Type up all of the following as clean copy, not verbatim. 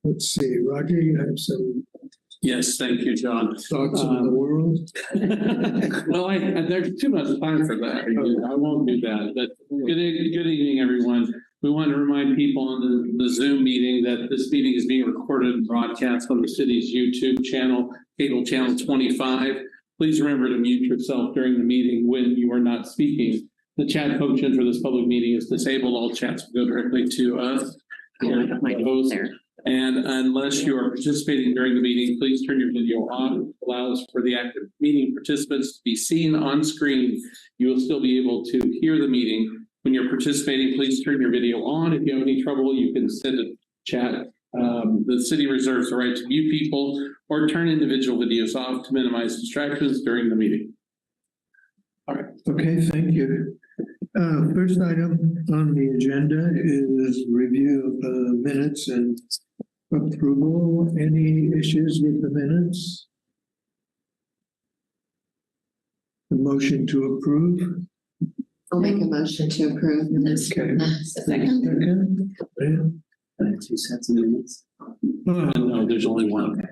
Let's see, Roger, you have some Yes, thank you, John. thoughts on the world? Well, there's too much time for that. I won't do that. But good evening, everyone. We want to remind people on the Zoom meeting that this meeting is being recorded and broadcast on the city's YouTube channel, cable channel 25. Please remember to mute yourself during the meeting when you are not speaking. The chat function for this public meeting is disabled. All chats will go directly to us. And unless you are participating during the meeting, please turn your video on. It allows for the active meeting participants to be seen on screen. You will still be able to hear the meeting. When you're participating, please turn your video on. If you have any trouble, you can send a chat. The city reserves the right to mute people or turn individual videos off to minimize distractions during the meeting. All right. Okay, thank you. First item on the agenda is review of minutes and approval. Any issues with the minutes? A motion to approve? I'll make a motion to approve minutes. Okay. Second. Second. Two sets of minutes. No, there's only one. Okay.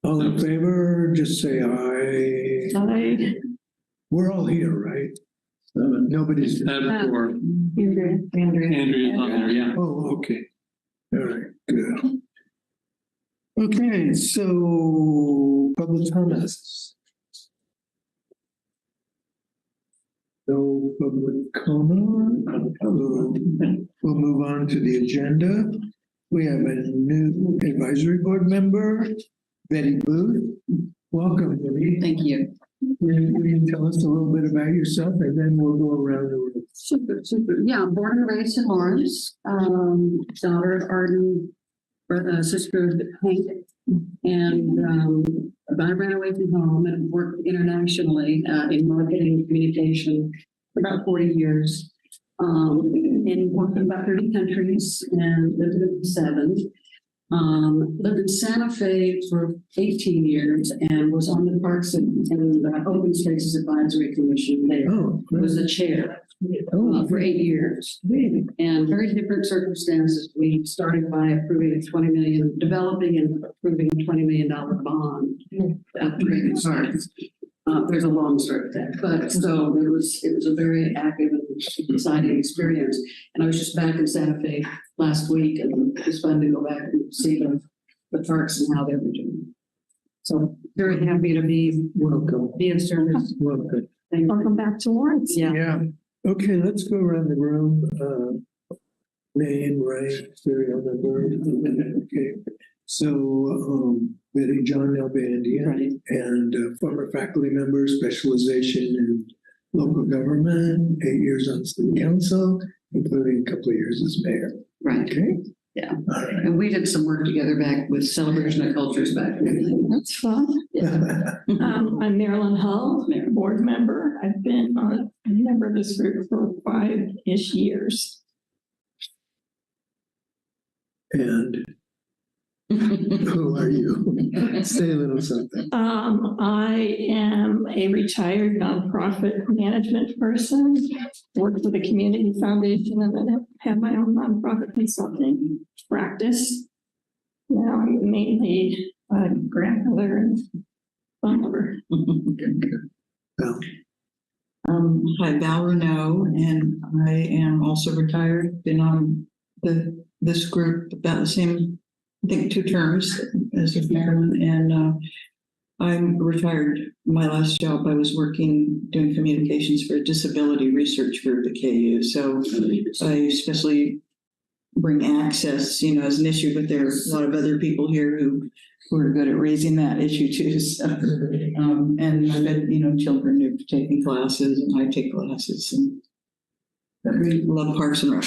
All in favor, just say aye. Aye. We're all here, right? Nobody's. Or Andrea. Andrea's on there, yeah. Oh, okay. All right, good. Okay, so public comments. No public comment. We'll move on to the agenda. We have a new advisory board member, Bette Booth. Welcome, Bette. Thank you. Will you tell us a little bit about yourself, and then we'll go around the room. Super. Yeah, born and raised in Lawrence, daughter of Arneill, sister of Hank, and I ran away from home and worked internationally in marketing and communication for about 40 years, and worked in about 30 countries and lived in 7. Lived in Santa Fe for 18 years and was on the Parks and Open Spaces Advisory Commission there. Oh, Was the chair for 8 years. And very different circumstances. We started by developing and approving a $20 million bond after making Hart. There's a long story of that, but so it was a very active and exciting experience. And I was just back in Santa Fe last week, and it was fun to go back and see the parks and how they were doing. So very happy to be in service. welcome. Thank you. Welcome back to Lawrence. Yeah. Okay, let's go around the room. Name, rank, serial number. Okay. So, Bette, John Nalbandian, Right. and former faculty member, specialization in local government, 8 years on city council, including a couple of years as mayor. Right. Okay. Yeah. All right. And we did some work together back with Celebration of Cultures back then. That's fun. I'm Marilyn Hull, board member. I've been a member of this group for 5-ish years. And who are you? Say a little something. I am a retired nonprofit management person, worked for the Community Foundation, and then have my own nonprofit consulting practice. Now I'm mainly a grandmother and father. Well, Hi, Val Renault, and I am also retired. Been on this group about the same, I think, 2 terms as of Marilyn, and I'm retired. My last job, I was doing communications for a disability research group at KU. So I especially bring access, as an issue, but there's a lot of other people here who are good at raising that issue too. So, and I've had, children who've taken classes, and I take classes, and we love Parks and Rec.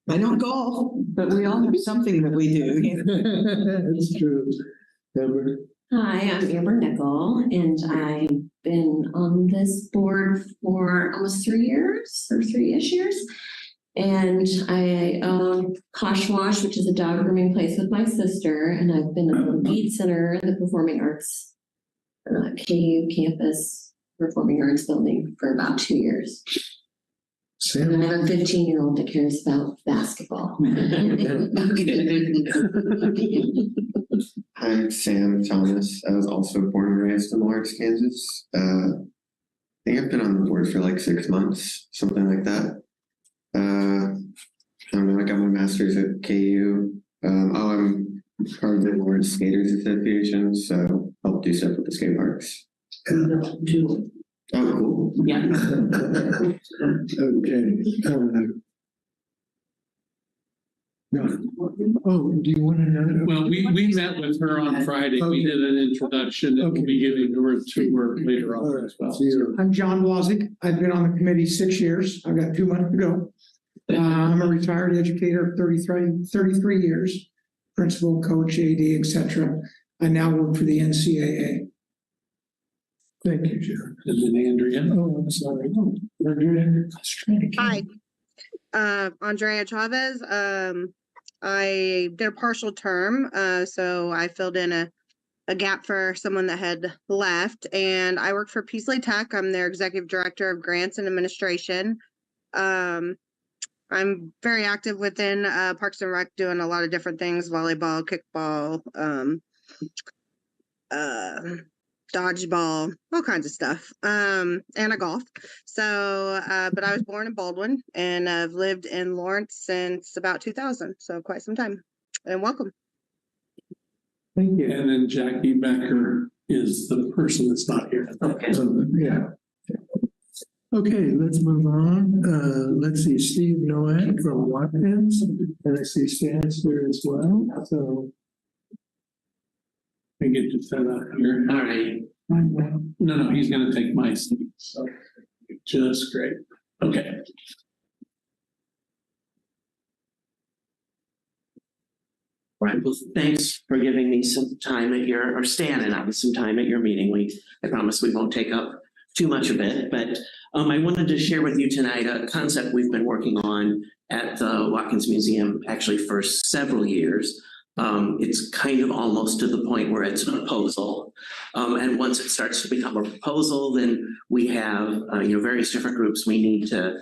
I don't golf, but we all have something that we do. That's true. Amber. Hi, I'm Amber Nickel, and I've been on this board for almost 3 years, or 3-ish years. And I own Kosh Wash, which is a dog grooming place with my sister, and I've been a lead center in the Performing Arts KU campus Performing Arts building for about 2 years. Sam? I have a 15-year-old that cares about basketball. I'm Sam Thomas. I was also born and raised in Lawrence, Kansas. I think I've been on the board for like 6 months, something like that. I don't know, I got my master's at KU. I'm part of the Lawrence Skaters Association, so help do stuff with the skate parks. Oh, cool. Yeah. Okay. No. Oh, do you want to know? Well, we met with her on Friday. We did an introduction and we'll be giving her a tour later All on right, as well. so you're- I'm John Wazik. I've been on the committee 6 years. I've got 2 months to go. I'm a retired educator of 33 years, principal, coach, AD, etc. I now work for the NCAA. Thank you, John. And then Andrea. Oh, I'm sorry. We're doing- I was trying to count. Hi, Andrea Chavez. I did a partial term, so I filled in a gap for someone that had left, and I work for Peasley Tech. I'm their executive director of grants and administration. I'm very active within Parks and Rec, doing a lot of different things: volleyball, kickball, dodgeball, all kinds of stuff, and I golf. So, but I was born in Baldwin, and I've lived in Lawrence since about 2000, so quite some time. And welcome. Thank you. And then Jackie Becker is the person that's not here. Yeah. Okay, let's move on. Let's see, Steve Nowak from Watkins, and I see Stan's here as well, so. I get to set up here. All right. No, he's gonna take my seat. So just great. Okay. Right, well, thanks for giving me some time at your, or standing up some time at your meeting. I promise we won't take up too much of it, but I wanted to share with you tonight a concept we've been working on at the Watkins Museum actually for several years. It's kind of almost to the point where it's a proposal. And once it starts to become a proposal, then we have various different groups we need to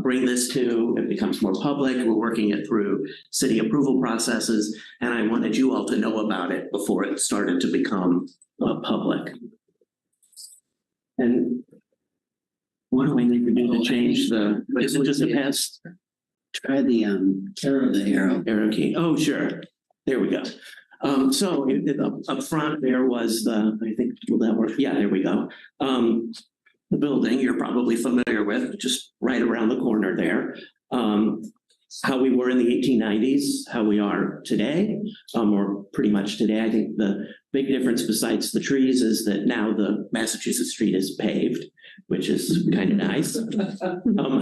bring this to. It becomes more public. We're working it through city approval processes, and I wanted you all to know about it before it started to become public. And what do I need to do to change the, is it just a pass? Try the arrow Arrow key. Oh, sure. There we go. So up front there was the, I think, will that work? Yeah, there we go. The building you're probably familiar with, just right around the corner there. How we were in the 1890s, how we are today, or pretty much today. I think the big difference besides the trees is that now the Massachusetts street is paved, which is kind of nice.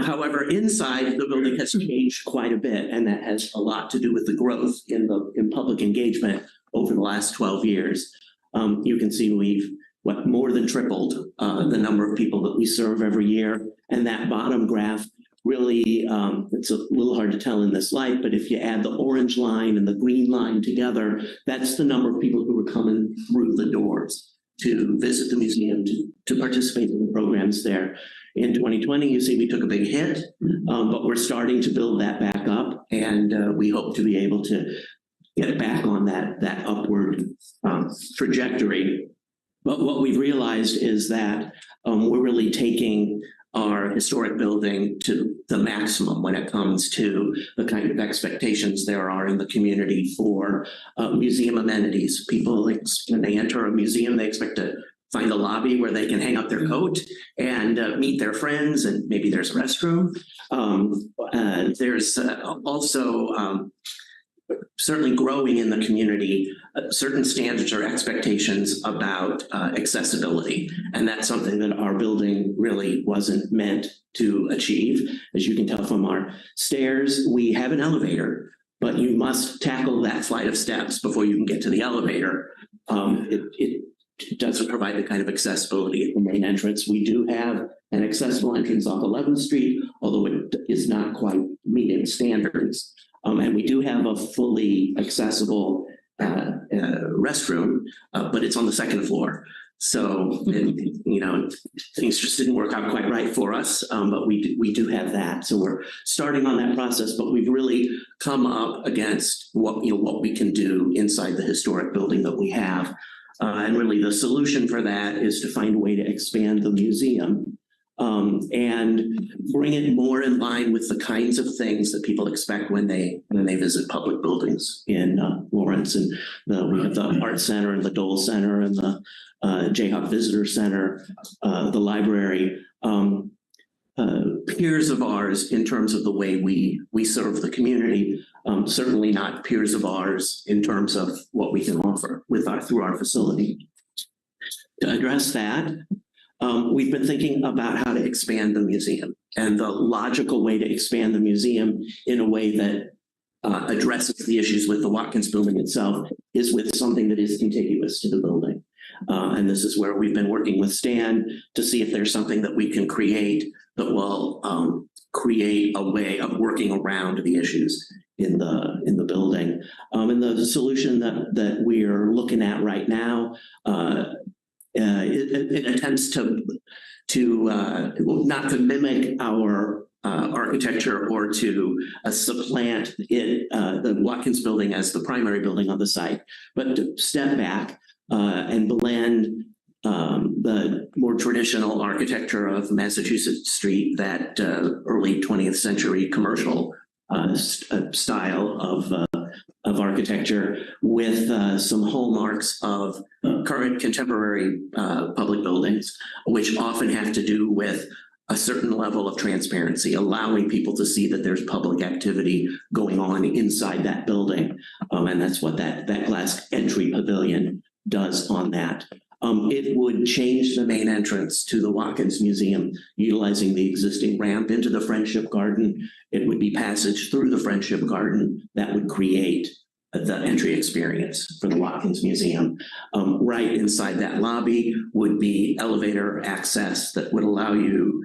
However, inside the building has changed quite a bit, and that has a lot to do with the growth in public engagement over the last 12 years. You can see we've more than tripled the number of people that we serve every year, and that bottom graph really, it's a little hard to tell in this light, but if you add the orange line and the green line together, that's the number of people who are coming through the doors to visit the museum, to participate in the programs there. In 2020, you see we took a big hit, but we're starting to build that back up, and we hope to be able to get back on that upward trajectory. But what we've realized is that we're really taking our historic building to the maximum when it comes to the kind of expectations there are in the community for museum amenities. People, when they enter a museum, they expect to find a lobby where they can hang up their coat and meet their friends, and maybe there's a restroom. There's also certainly growing in the community, certain standards or expectations about accessibility. And that's something that our building really wasn't meant to achieve. As you can tell from our stairs, we have an elevator, but you must tackle that flight of steps before you can get to the elevator. It doesn't provide the kind of accessibility at the main entrance. We do have an accessible entrance off 11th Street, although it is not quite meeting standards. And we do have a fully accessible restroom, but it's on the second floor. So, things just didn't work out quite right for us, but we do have that. So we're starting on that process, but we've really come up against what we can do inside the historic building that we have. And really the solution for that is to find a way to expand the museum and bring it more in line with the kinds of things that people expect when they visit public buildings in Lawrence. And we have the Art Center and the Dole Center and the Jayhawk Visitor Center, the library, peers of ours in terms of the way we serve the community, certainly not peers of ours in terms of what we can offer through our facility. To address that, we've been thinking about how to expand the museum, and the logical way to expand the museum in a way that addresses the issues with the Watkins building itself is with something that is contiguous to the building. And this is where we've been working with Stan to see if there's something that we can create that will create a way of working around the issues in the building. And the solution that we're looking at right now, it attempts to not to mimic our architecture or to supplant the Watkins building as the primary building on the site, but to step back and blend the more traditional architecture of Massachusetts Street, that early 20th century commercial style of architecture, with some hallmarks of current contemporary public buildings, which often have to do with a certain level of transparency, allowing people to see that there's public activity going on inside that building. And that's what that glass entry pavilion does on that. It would change the main entrance to the Watkins Museum, utilizing the existing ramp into the Friendship Garden. It would be passage through the Friendship Garden that would create the entry experience for the Watkins Museum. Right inside that lobby would be elevator access that would allow you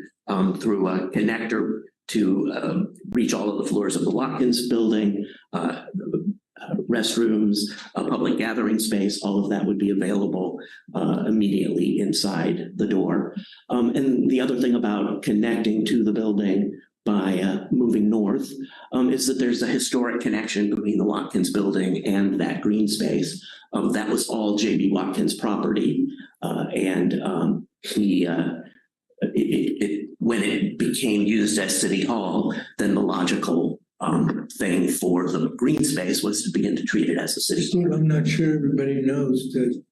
through a connector to reach all of the floors of the Watkins building, restrooms, a public gathering space. All of that would be available immediately inside the door. And the other thing about connecting to the building by moving north is that there's a historic connection between the Watkins building and that green space. That was all J.B. Watkins property. When it became used as City Hall, then the logical thing for the green space was to begin to treat it as a city. Steve, I'm not sure everybody knows that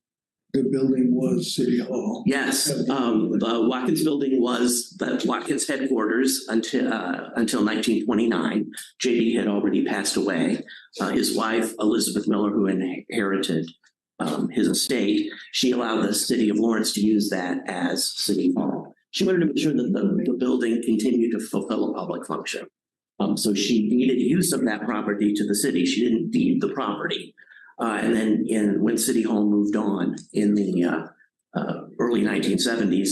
the building was City Hall. Yes, the Watkins building was the Watkins headquarters until 1929. JB had already passed away. His wife, Elizabeth Miller, who inherited his estate, she allowed the city of Lawrence to use that as City Hall. She wanted to make sure that the building continued to fulfill a public function. So she deeded use of that property to the city. She didn't deed the property. And then when City Hall moved on in the early 1970s,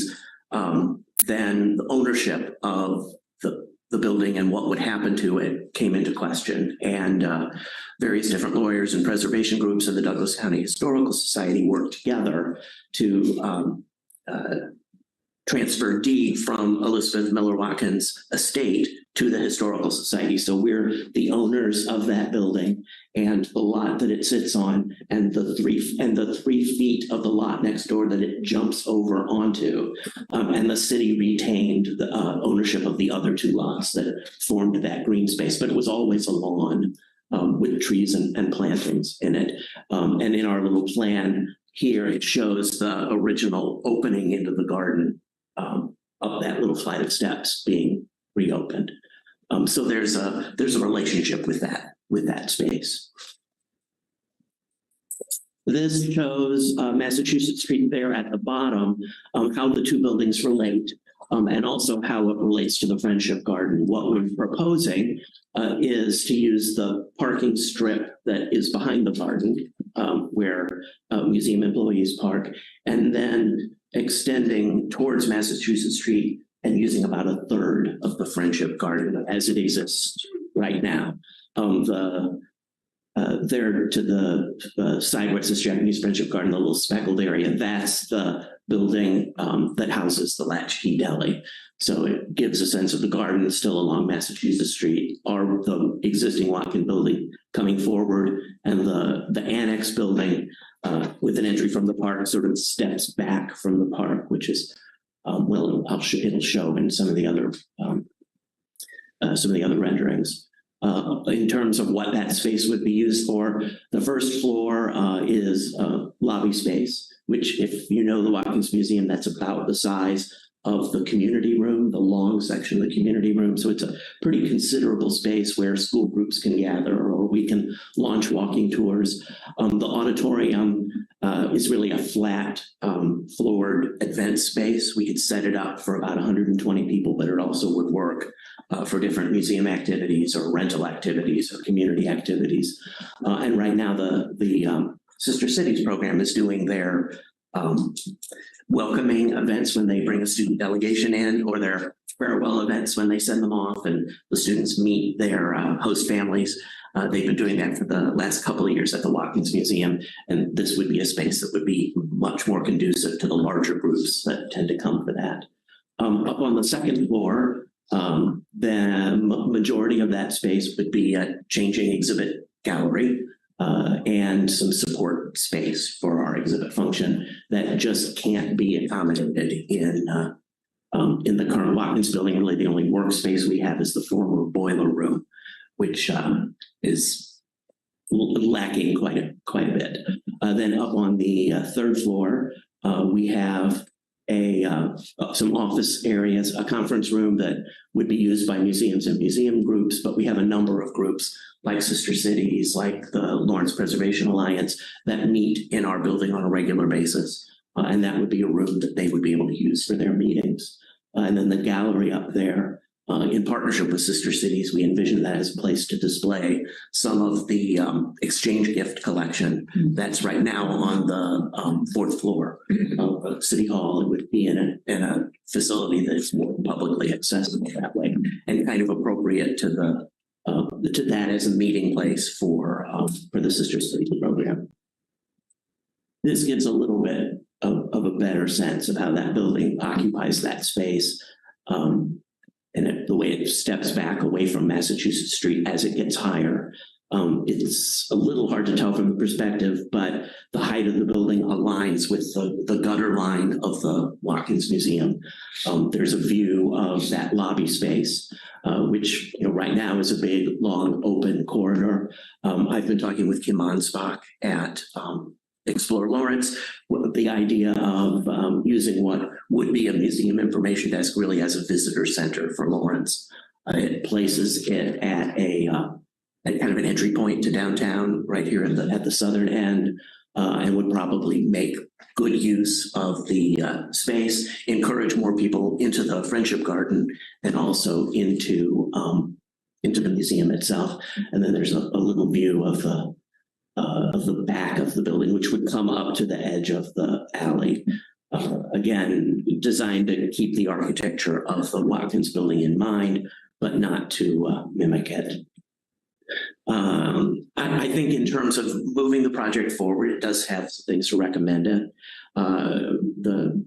then the ownership of the building and what would happen to it came into question. And various different lawyers and preservation groups and the Douglas County Historical Society worked together to transfer deed from Elizabeth Miller Watkins' estate to the Historical Society. So we're the owners of that building and the lot that it sits on, and the 3 feet of the lot next door that it jumps over onto. And the city retained the ownership of the other 2 lots that formed that green space, but it was always a lawn with trees and plantings in it. And in our little plan here, it shows the original opening into the garden of that little flight of steps being reopened. So there's a relationship with that space. This shows Massachusetts Street there at the bottom, how the 2 buildings relate, and also how it relates to the Friendship Garden. What we're proposing is to use the parking strip that is behind the garden, where museum employees park, and then extending towards Massachusetts Street and using about 1/3 of the Friendship Garden as it exists right now. The there to the side where it says Japanese Friendship Garden, the little speckled area, that's the building that houses the Latchkey Deli. So it gives a sense of the garden still along Massachusetts Street, or the existing Watkins building coming forward, and the annex building with an entry from the park sort of steps back from the park, which is it'll show in some of the other renderings. In terms of what that space would be used for, the first floor is lobby space, which, if you know the Watkins Museum, that's about the size of the community room, the long section of the community room. So it's a pretty considerable space where school groups can gather, or we can launch walking tours. The auditorium is really a flat floored event space. We could set it up for about 120 people, but it also would work for different museum activities or rental activities or community activities. And right now the Sister Cities program is doing their welcoming events when they bring a student delegation in, or their farewell events when they send them off and the students meet their host families. They've been doing that for the last couple of years at the Watkins Museum, and this would be a space that would be much more conducive to the larger groups that tend to come for that. Up on the second floor, the majority of that space would be a changing exhibit gallery and some support space for our exhibit function that just can't be accommodated in the current Watkins building. Really, the only workspace we have is the former boiler room, which is lacking quite a bit. Then up on the third floor, we have some office areas, a conference room that would be used by museums and museum groups, but we have a number of groups like Sister Cities, like the Lawrence Preservation Alliance, that meet in our building on a regular basis. And that would be a room that they would be able to use for their meetings. And then the gallery up there, in partnership with Sister Cities, we envision that as a place to display some of the exchange gift collection that's right now on the fourth floor of City Hall. It would be in a facility that's more publicly accessible that way, and kind of appropriate to that as a meeting place for the Sister Cities program. This gives a little bit of a better sense of how that building occupies that space. And the way it steps back away from Massachusetts Street as it gets higher. It's a little hard to tell from the perspective, but the height of the building aligns with the gutter line of the Watkins Museum. There's a view of that lobby space, which right now is a big, long, open corridor. I've been talking with Kim Ansbach at Explore Lawrence, the idea of using what would be a museum information desk really as a visitor center for Lawrence. It places it at kind of an entry point to downtown right here at the southern end, and would probably make good use of the space, encourage more people into the Friendship Garden and also into the museum itself. And then there's a little view of the back of the building, which would come up to the edge of the alley. Again, designed to keep the architecture of the Watkins building in mind, but not to mimic it. I think in terms of moving the project forward, it does have some things to recommend it. The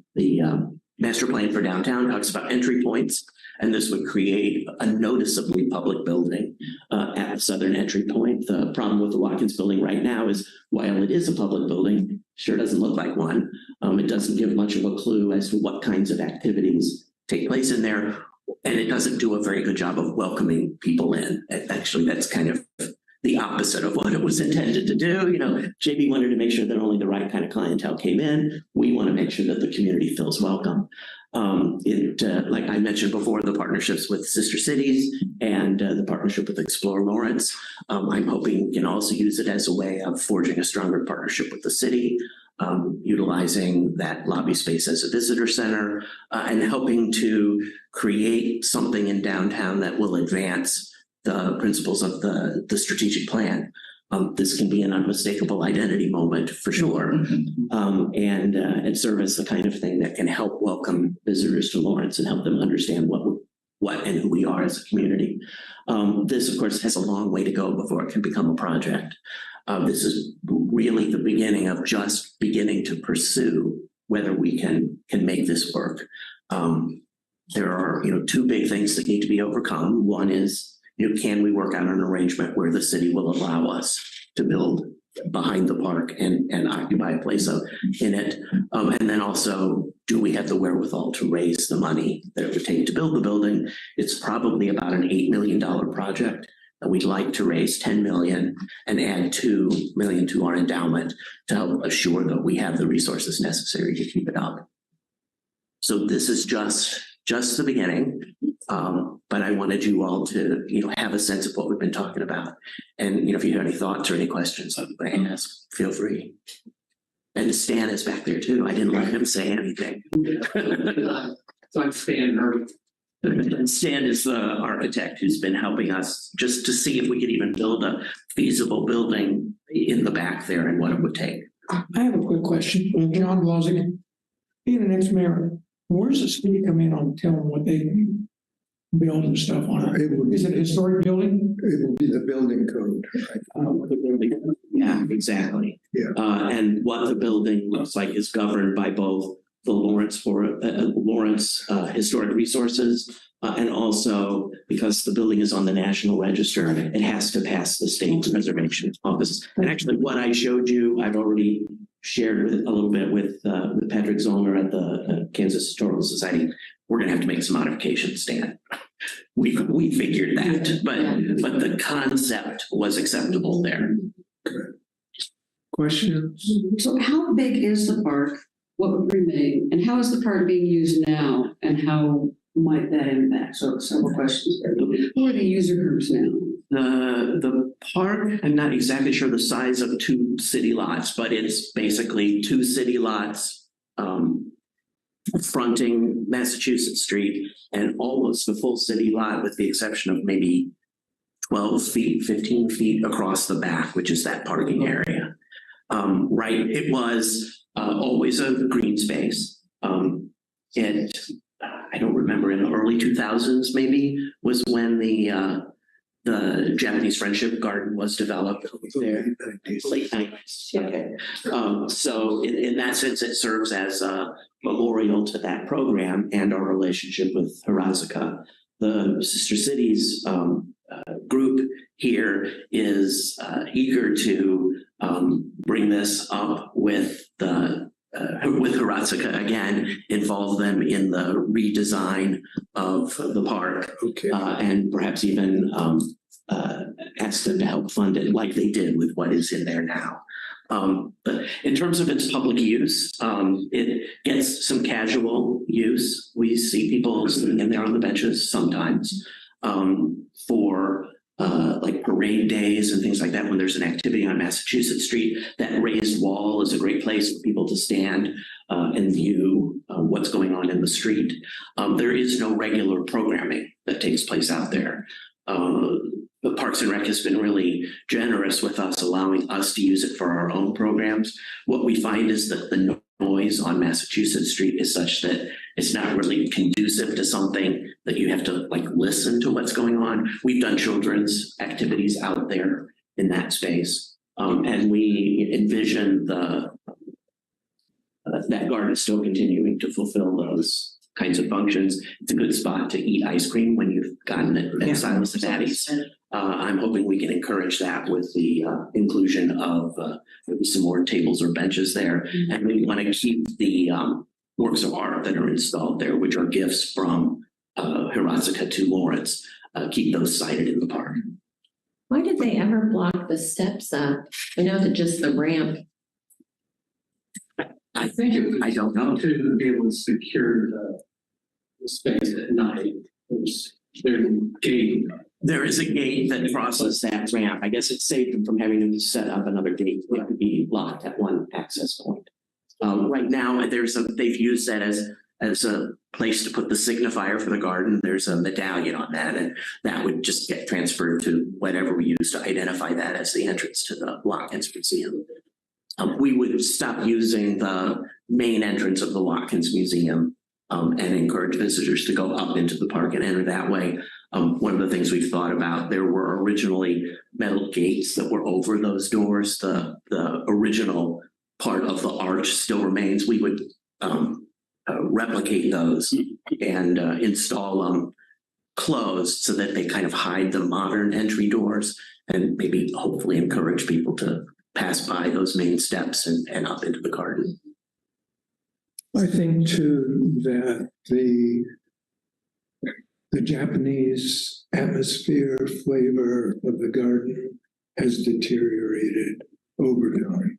master plan for downtown talks about entry points, and this would create a noticeably public building at the southern entry point. The problem with the Watkins building right now is, while it is a public building, sure doesn't look like one. It doesn't give much of a clue as to what kinds of activities take place in there, and it doesn't do a very good job of welcoming people in. Actually, that's kind of the opposite of what it was intended to do. JB wanted to make sure that only the right kind of clientele came in. We want to make sure that the community feels welcome. Like I mentioned before, the partnerships with Sister Cities and the partnership with Explore Lawrence, I'm hoping we can also use it as a way of forging a stronger partnership with the city, utilizing that lobby space as a visitor center, and helping to create something in downtown that will advance the principles of the strategic plan. This can be an unmistakable identity moment for sure, and serve as the kind of thing that can help welcome visitors to Lawrence and help them understand what what and who we are as a community. This, of course, has a long way to go before it can become a project. This is really the beginning of just beginning to pursue whether we can make this work. There are, two big things that need to be overcome. One is, can we work out an arrangement where the city will allow us to build behind the park and occupy a place in it? And then also, do we have the wherewithal to raise the money that it would take to build the building? It's probably about an $8 million project. And we'd like to raise $10 million and add $2 million to our endowment to help assure that we have the resources necessary to keep it up. So this is just the beginning, but I wanted you all to, have a sense of what we've been talking about. And, if you have any thoughts or any questions I can ask, feel free. And Stan is back there too. I didn't let him say anything. So I'm Stan Hart. And Stan is the architect who's been helping us just to see if we could even build a feasible building in the back there and what it would take. I have a quick question. John Blosigan, being an ex-mayor, where's the city come in on telling what they build and stuff on it? Is it a historic building? It will be the building code. Yeah, exactly. Yeah. And what the building looks like is governed by both the Lawrence Historic Resources, and also because the building is on the National Register, it has to pass the state preservation office. And actually, what I showed you, I've already shared a little bit with Patrick Zollner at the Kansas Historical Society. We're going to have to make some modifications, Stan. We figured that, but the concept was acceptable there. Good. Questions? So how big is the park? What would remain? And how is the park being used now? And how might that impact? So several questions there. Who are the user groups now? The park, I'm not exactly sure the size of 2 city lots, but it's basically 2 city lots fronting Massachusetts Street and almost the full city lot with the exception of maybe 12 feet, 15 feet across the back, which is that parking area. Right, it was always a green space. I don't remember, in the early 2000s maybe was when the Japanese Friendship Garden was developed there. Late 90s. Okay. So in that sense, it serves as a memorial to that program and our relationship with Hiratsuka. The Sister Cities group here is eager to bring this up with Hiratsuka again, involve them in the redesign of the park, and perhaps even ask them to help fund it like they did with what is in there now. But in terms of its public use, it gets some casual use. We see people sitting in there on the benches sometimes for like parade days and things like that. When there's an activity on Massachusetts Street, that raised wall is a great place for people to stand and view what's going on in the street. There is no regular programming that takes place out there. The Parks and Rec has been really generous with us, allowing us to use it for our own programs. What we find is that the noise on Massachusetts Street is such that it's not really conducive to something that you have to listen to what's going on. We've done children's activities out there in that space. And we envision that garden is still continuing to fulfill those kinds of functions. It's a good spot to eat ice cream when you've gotten it at Silas and Addie's. I'm hoping we can encourage that with the inclusion of maybe some more tables or benches there. And we want to keep the works of art that are installed there, which are gifts from Hiratsuka to Lawrence, keep those sited in the park. Why did they ever block the steps up? I know that just the ramp. I think it was, I don't know. To be able to secure the space at night. There's a gate. There is a gate that crosses that ramp. I guess it saved them from having to set up another gate. It could be locked at one access point. Right now, they've used that as a place to put the signifier for the garden. There's a medallion on that, and that would just get transferred to whatever we use to identify that as the entrance to the Watkins Museum. We would stop using the main entrance of the Watkins Museum and encourage visitors to go up into the park and enter that way. One of the things we've thought about, there were originally metal gates that were over those doors. The original part of the arch still remains. We would replicate those and install them closed so that they kind of hide the modern entry doors and maybe hopefully encourage people to pass by those main steps and up into the garden. I think too that the Japanese atmosphere, flavor of the garden has deteriorated over time.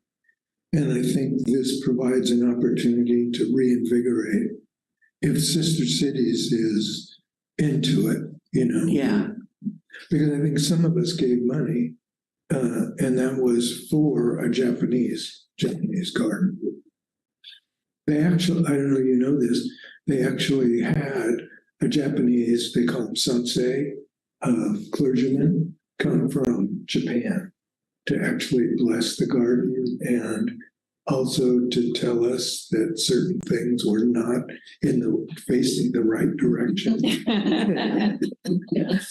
And I think this provides an opportunity to reinvigorate. If Sister Cities is into it, you know. Yeah. Because I think some of us gave money, and that was for a Japanese garden. They actually, I don't know if you know this, they actually had a Japanese, they call them sensei, clergyman, come from Japan to actually bless the garden and also to tell us that certain things were not facing the right direction.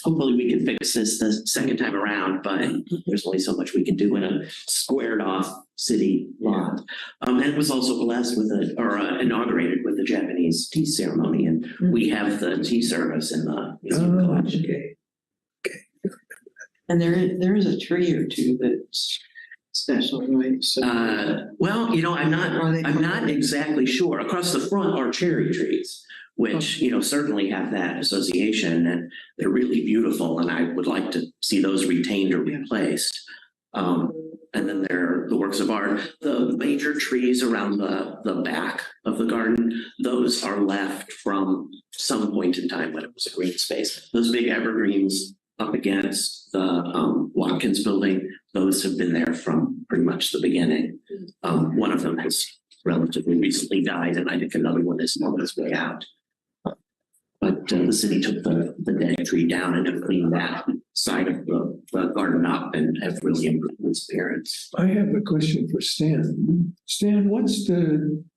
Hopefully we can fix this the second time around, but there's only so much we can do in a squared off city lot. And it was also blessed with inaugurated with a Japanese tea ceremony, and we have the tea service in the museum collection. Okay. And there is a tree or two that's special, right? So, Well, you know, I'm not exactly sure. Across the front are cherry trees, which, you know, certainly have that association, and they're really beautiful, and I would like to see those retained or replaced. And then there are the works of art. The major trees around the back of the garden, those are left from some point in time when it was a green space. Those big evergreens up against the Watkins building, those have been there from pretty much the beginning. One of them has relatively recently died, and I think another one is on its way out. But the city took the dead tree down and have cleaned that side of the garden up and have really improved its appearance. I have a question for Stan. Stan,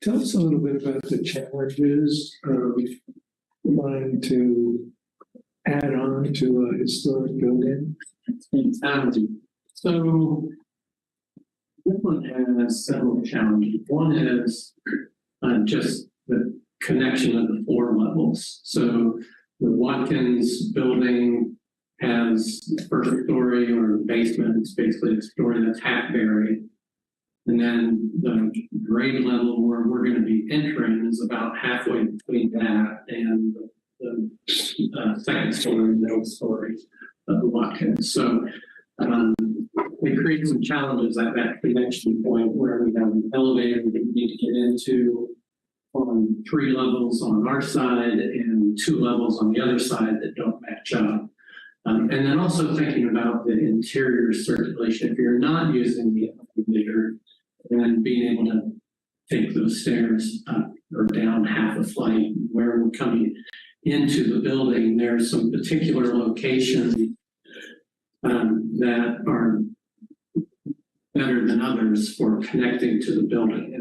tell us a little bit about the challenges of trying to add on to a historic building? So this one has several challenges. One is just the connection of the floor levels. So the Watkins building has the first story or basement. It's basically a story that's half buried. And then the grade level where we're going to be entering is about halfway between that and the second story, middle story of the Watkins. So we create some challenges at that connection point where we have an elevator that we need to get into on 3 levels on our side and 2 levels on the other side that don't match up. And then also thinking about the interior circulation. If you're not using the elevator, then being able to take those stairs up or down half a flight where we're coming into the building, there's some particular locations that are better than others for connecting to the building.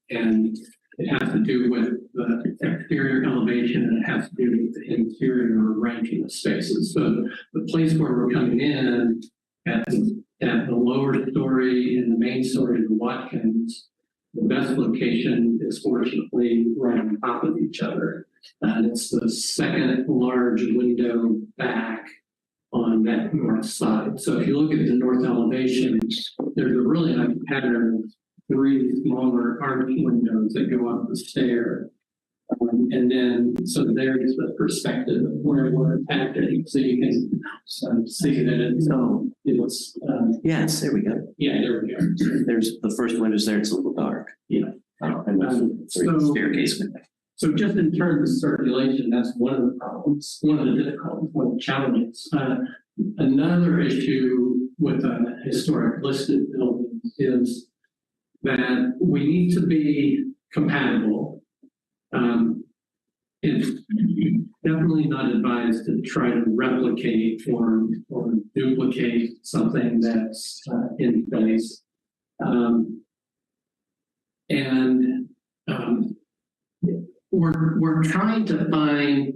And it has to do with the exterior elevation, and it has to do with the interior arranging of spaces. So the place where we're coming in at the lower story and the main story of the Watkins, the best location is fortunately right on top of each other. And it's the second large window back on that north side. So if you look at the north elevation, there's a really nice pattern of 3 smaller arch windows that go up the stair. And then, so there's the perspective of where we're acting. So you can see that it was. Yes, there we go. Yeah, there we go. There's the first windows there, it's a little dark. Yeah. And So- staircase window. So just in terms of circulation, that's one of the problems, one of the difficulties, one of the challenges. Another issue with a historic listed building is that we need to be compatible. It's definitely not advised to try to replicate or duplicate something that's in place. we're trying to find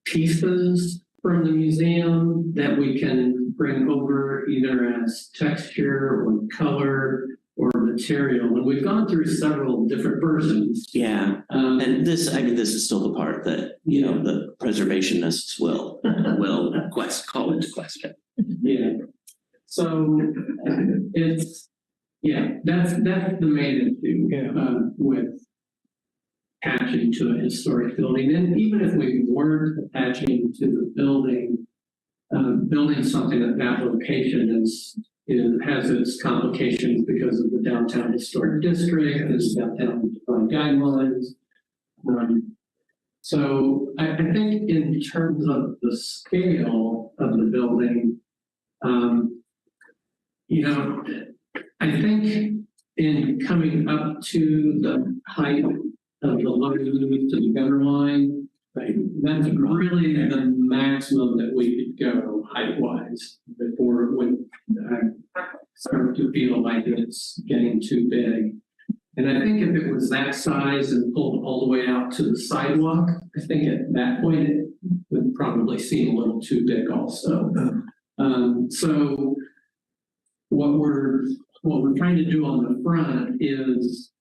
pieces from the museum that we can bring over either as texture or color or material. And we've gone through several different versions. Yeah, and this is still the part that, the preservationists will call into question. Yeah. So it's, that's the main issue with attaching to a historic building. And even if we weren't attaching to the building, building something at that location has its complications because of the downtown historic district, there's downtown guidelines. So I think in terms of the scale of the building, I think in coming up to the height of the lower to the gutter line, right, that's really the maximum that we could go height-wise before it would start to feel like it's getting too big. And I think if it was that size and pulled all the way out to the sidewalk, I think at that point it would probably seem a little too big also. So what we're trying to do on the front is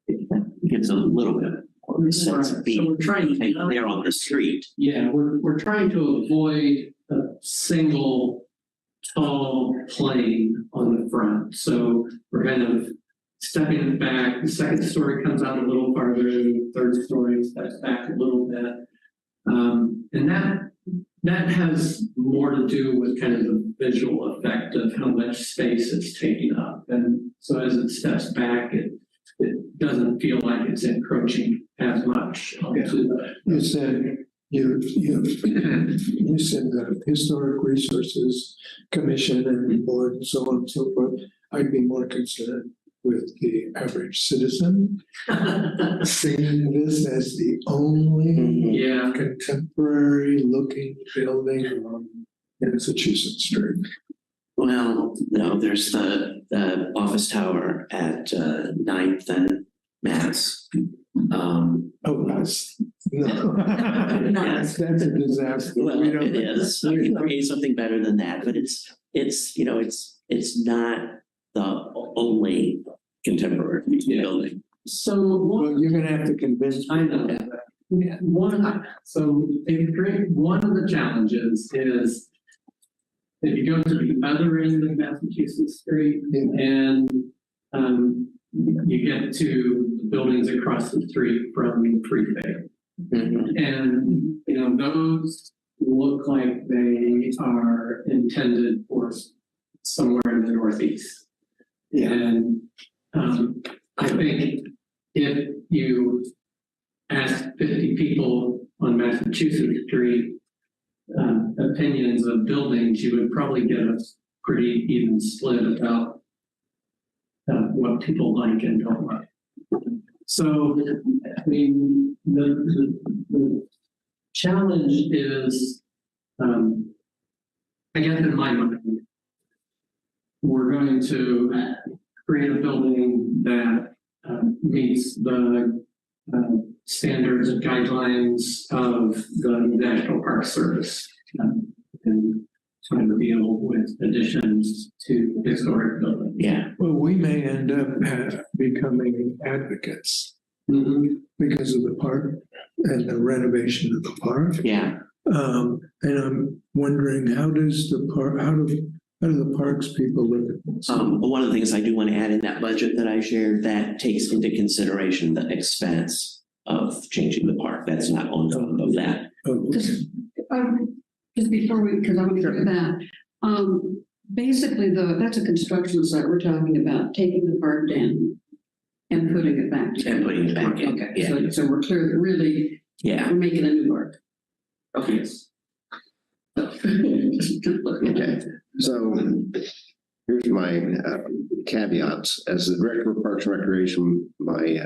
It gives a little bit more sense of being, so we're trying to there on the street. Yeah, we're trying to avoid a single tall plane on the front. So we're kind of stepping it back. The second story comes out a little farther, the third story steps back a little bit. And that has more to do with kind of the visual effect of how much space it's taking up. And so as it steps back, it doesn't feel like it's encroaching as much onto the. You said you said the Historic Resources Commission and board and so on and so forth. I'd be more concerned with the average citizen seeing this as the only contemporary looking building on Massachusetts Street. Well, no, there's the office tower at 9th and Mass. That's a disaster. Well, it is. I can create something better than that, but it's not the only contemporary building. So you're going to have to convince me. I know. Yeah. One of the challenges is if you go to the other end of Massachusetts Street and you get to the buildings across the street from the freeway. And, those look like they are intended for somewhere in the Northeast. Yeah. And I think if you ask 50 people on Massachusetts Street opinions of buildings, you would probably get a pretty even split about what people like and don't like. So, I mean, the challenge is, I guess in my mind, we're going to create a building that meets the standards and guidelines of the National Park Service and trying to deal with additions to historic buildings. Yeah. Well, we may end up becoming advocates because of the park and the renovation of the park. Yeah. And I'm wondering, how do the parks people look at this? One of the things I do want to add in that budget that I shared, that takes into consideration the expense of changing the park. That's not on top of that. Just before because I want to hear that. Basically, that's a construction site. We're talking about taking the park down and putting it back. And putting it back in. Okay. Yeah. So we're clear that really, we're making a new park. Okay. Yes. Okay, so here's my caveats. As the Director of Parks and Recreation, my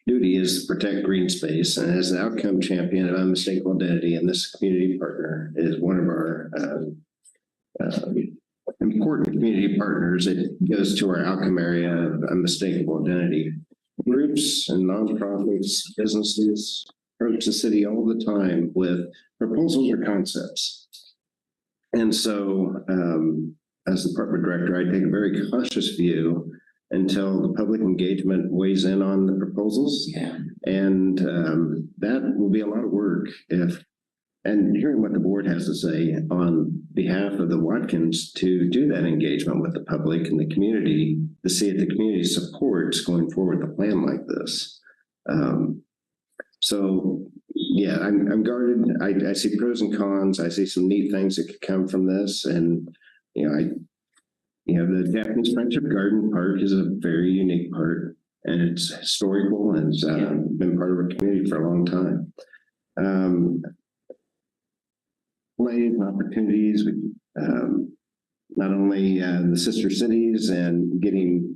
duty is to protect green space, and as the outcome champion of unmistakable identity, and this community partner is one of our important community partners. It goes to our outcome area of unmistakable identity. groups and nonprofits, businesses approach the city all the time with proposals or concepts. And so, as the department director, I take a very cautious view until the public engagement weighs in on the proposals. Yeah. And that will be a lot of work and hearing what the board has to say on behalf of the Watkins to do that engagement with the public and the community to see if the community supports going forward with a plan like this. So yeah, I'm guarded. I see pros and cons. I see some neat things that could come from this. And, the Japanese Friendship Garden Park is a very unique park, and it's historical and it's been part of our community for a long time. Play opportunities with not only the sister cities and getting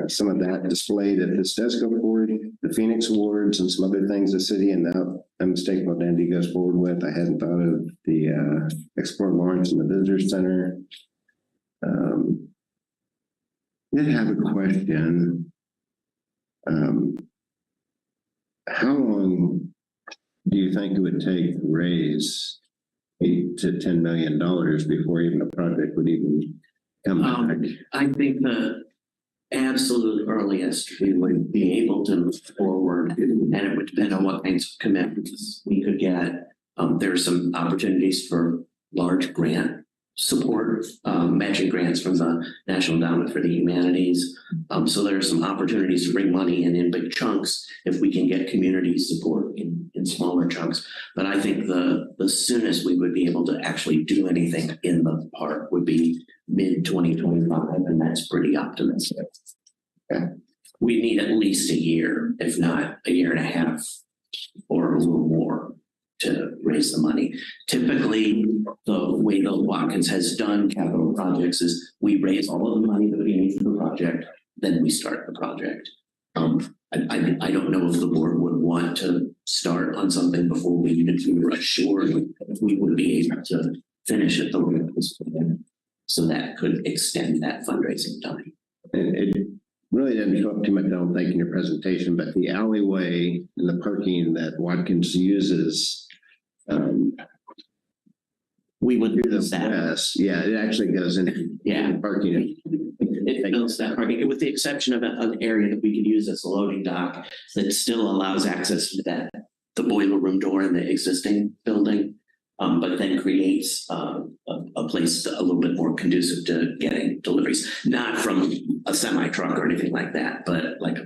some of that displayed if this does go forward, the Phoenix Awards and some other things the city, and now I'm mistaken what Andy goes forward with. I hadn't thought of the Explore Lawrence and the Visitor Center. Did have a question. How long do you think it would take to raise $8 to $10 million before even a project would even come back? I think the absolute earliest we would be able to move forward, and it would depend on what kinds of commitments we could get. There are some opportunities for large grant support, matching grants from the National Endowment for the Humanities. So there are some opportunities to bring money in big chunks if we can get community support in smaller chunks. But I think the soonest we would be able to actually do anything in the park would be mid-2025, and that's pretty optimistic. Okay. We need at least a year, if not a year and a half or a little more, to raise the money. Typically, the way the Watkins has done capital projects is we raise all of the money that we need for the project, then we start the project. I don't know if the board would want to start on something before we were assured if we would be able to finish it the way it was planned. So that could extend that fundraising time. And it really didn't show up too much, I don't think, in your presentation, but the alleyway and the parking that Watkins uses we would do the west. Yeah, it actually goes into parking. It fills that parking, with the exception of an area that we could use as a loading dock that still allows access to the boiler room door in the existing building, but then creates a place a little bit more conducive to getting deliveries, not from a semi truck or anything like that, but like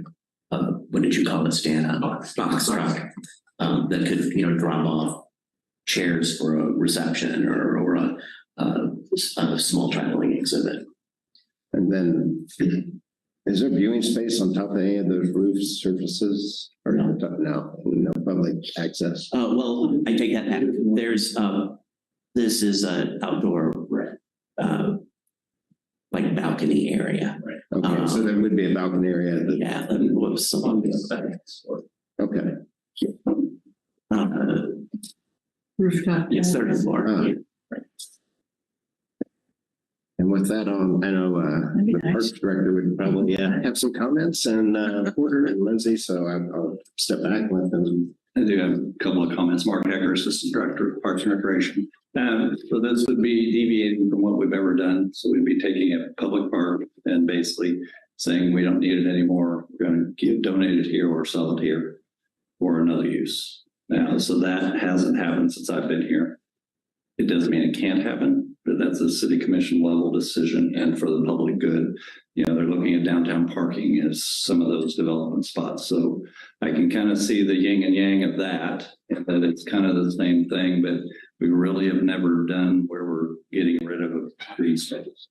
what did you call it, Stan? A box truck that could drop off chairs for a reception or a small traveling exhibit. And then, is there viewing space on top of any of those roof surfaces? Or no public access? Well, I take that back. There's this is an outdoor like balcony area. Okay, so there would be a balcony area. Whoops, okay. Rooftop. Yes, third floor. And with that on, I know the Parks Director would probably have some comments, and Porter and Lindsay, so I'll step back and let them. I do have a couple of comments. Mark Decker, Assistant Director of Parks and Recreation. So this would be deviating from what we've ever done. So we'd be taking a public park and basically saying we don't need it anymore. We're going to donate it here or sell it here for another use. Now, so that hasn't happened since I've been here. It doesn't mean it can't happen, but that's a city commission level decision, and for the public good. They're looking at downtown parking as some of those development spots. So I can kind of see the yin and yang of that, and that it's kind of the same thing, but we really have never done where we're getting rid of a green space.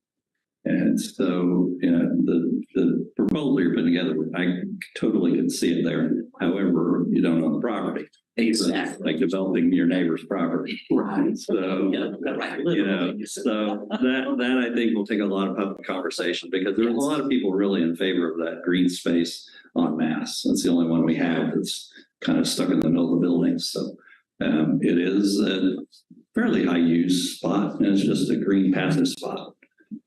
And so, the proposal you're putting together, I totally can see it there. However, you don't own the property. Exactly. Like developing your neighbor's property. Right. So, so that I think will take a lot of public conversation, because there's a lot of people really in favor of that green space en masse. That's the only one we have that's kind of stuck in the middle of the building. So it is a fairly high use spot, and it's just a green passive spot.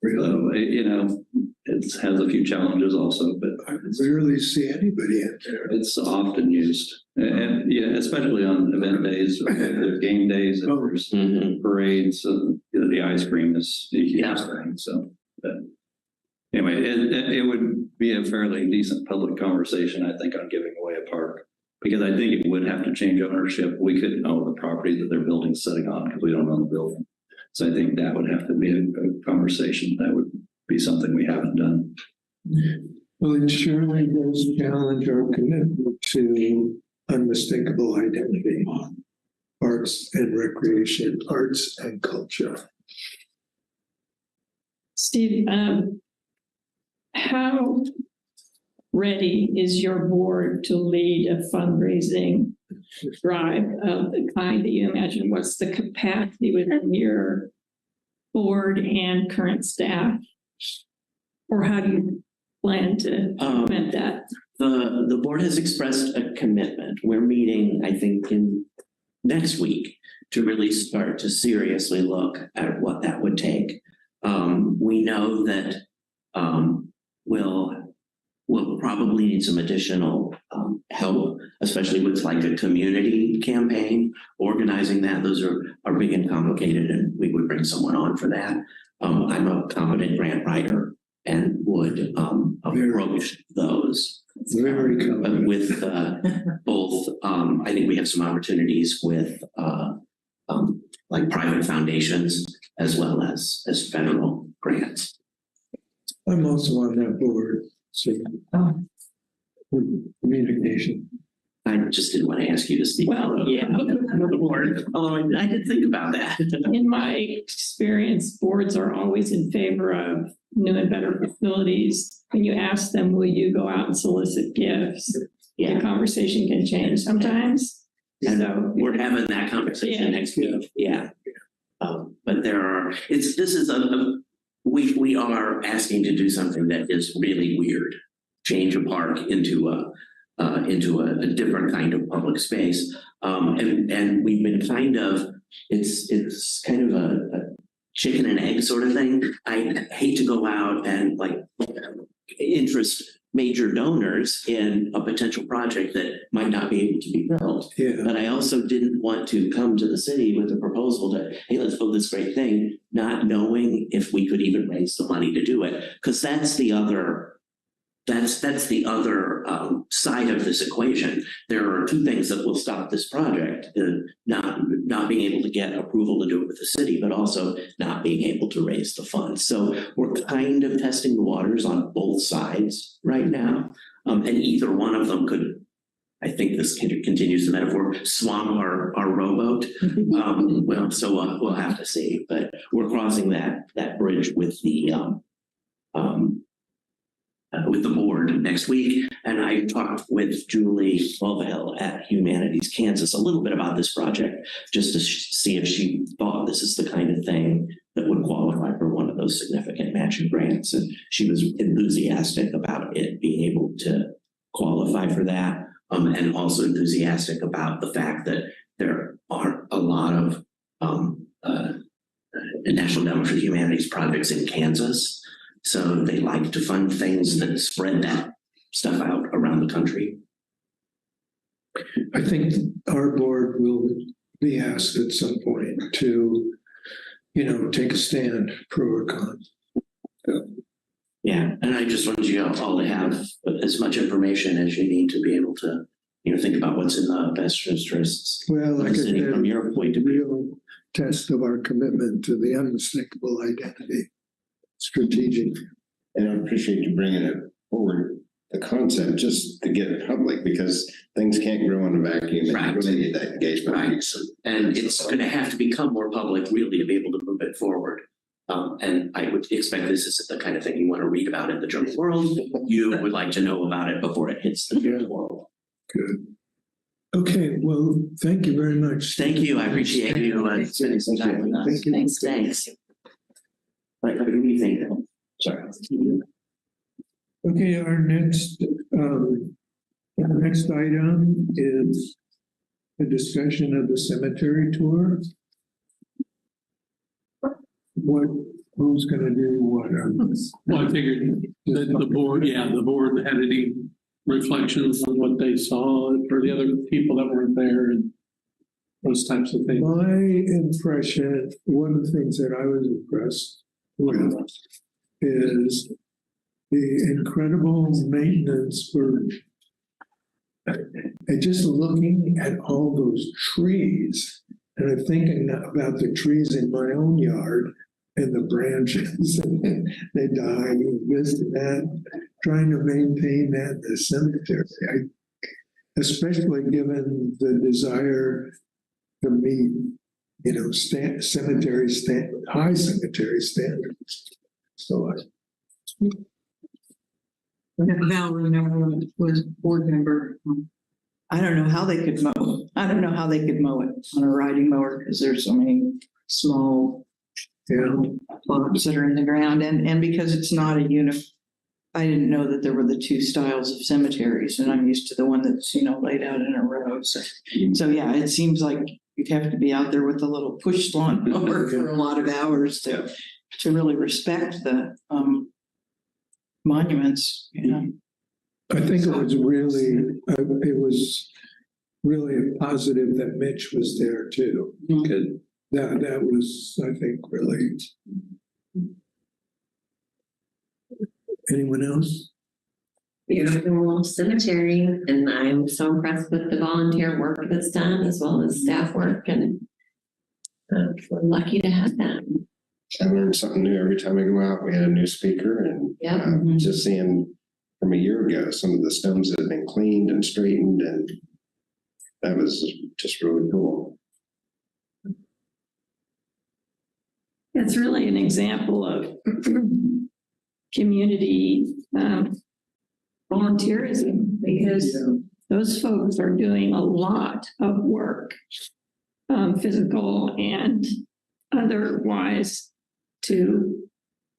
So, you know, it has a few challenges also, but I rarely see anybody in there. it's often used. And yeah, especially on event days, or there's game days, and there's parades, and the ice cream is a huge thing. So, but anyway, it would be a fairly decent public conversation, I think, on giving away a park. Because I think it would have to change ownership. We couldn't own the property that their building's sitting on because we don't own the building. So I think that would have to be a conversation. That would be something we haven't done. Well, it surely does challenge our commitment to unmistakable identity, arts and recreation, arts and culture. Steve, how ready is your board to lead a fundraising drive of the kind that you imagine? What's the capacity within your board and current staff? Or how do you plan to implement that? The board has expressed a commitment. We're meeting, I think, in next week to really start to seriously look at what that would take. We know that we'll probably need some additional help, especially with like a community campaign, organizing that. Those are big and complicated, and we would bring someone on for that. I'm a competent grant writer and would approach those with both. I think we have some opportunities with like private foundations as well as federal grants. I'm also on that board, so communication. I just didn't want to ask you to speak. Well, yeah. Another board, although I did think about that. In my experience, boards are always in favor of new and better facilities. When you ask them, will you go out and solicit gifts? The conversation can change sometimes. And so we're having that conversation next week. Yeah. But we are asking to do something that is really weird. Change a park into a different kind of public space. And we've been kind of, it's kind of a chicken and egg sort of thing. I hate to go out and like interest major donors in a potential project that might not be able to be built. Yeah. But I also didn't want to come to the city with a proposal to, hey, let's build this great thing, not knowing if we could even raise the money to do it. Because that's the other side of this equation. There are two things that will stop this project: not being able to get approval to do it with the city, but also not being able to raise the funds. So we're kind of testing the waters on both sides right now, and either one of them could, I think this continues the metaphor, swamp our rowboat. We'll have to see, but we're crossing that bridge with the board next week. And I talked with Julie Mulvihill at Humanities Kansas a little bit about this project, just to see if she thought this is the kind of thing that would qualify for one of those significant matching grants. And she was enthusiastic about it being able to qualify for that, and also enthusiastic about the fact that there aren't a lot of National Endowment for the Humanities projects in Kansas. So they like to fund things that spread that stuff out around the country. I think our board will be asked at some point to, take a stand, pro or con. Yeah, and I just wanted you all to have as much information as you need to be able to, think about what's in the best interests. Well, like I said, from your point of view, real test of our commitment to the unmistakable identity. Strategic. And I appreciate you bringing it forward, the concept, just to get it public, because things can't grow in a vacuum. Right. You really need that engagement. Right. And it's going to have to become more public, really, to be able to move it forward. And I would expect this is the kind of thing you want to read about in the journal world. You would like to know about it before it hits the journal world. Good. Okay, well, thank you very much. Thank you. I appreciate you spending some time with us. Thank you. Thanks. Right, what do you think? Sorry. Okay, our next item is a discussion of the cemetery tour. What Who's gonna do what? Well, I figured that the board had any reflections on what they saw for the other people that weren't there and those types of things. My impression, one of the things that I was impressed with is the incredible maintenance for and just looking at all those trees. And I'm thinking about the trees in my own yard and the branches, and they die, and this and that, trying to maintain that in the cemetery. Especially given the desire to meet, high cemetery standards. So Val Renaud was board member. I don't know how they could mow. I don't know how they could mow it on a riding mower because there's so many small plots that are in the ground, and because it's not a I didn't know that there were the two styles of cemeteries, and I'm used to the one that's laid out in a row. So yeah, it seems like you'd have to be out there with a little push lawnmower for a lot of hours to really respect the monuments. I think it was really a positive that Mitch was there too. Good. That was, I think, really. Anyone else? Beautiful cemetery, and I'm so impressed with the volunteer work that's done as well as staff work, and we're lucky to have them. I learned something new every time I go out. We had a new speaker, and just seeing from a year ago some of the stones that have been cleaned and straightened, and that was just really cool. It's really an example of community volunteerism, because those folks are doing a lot of work, physical and otherwise, to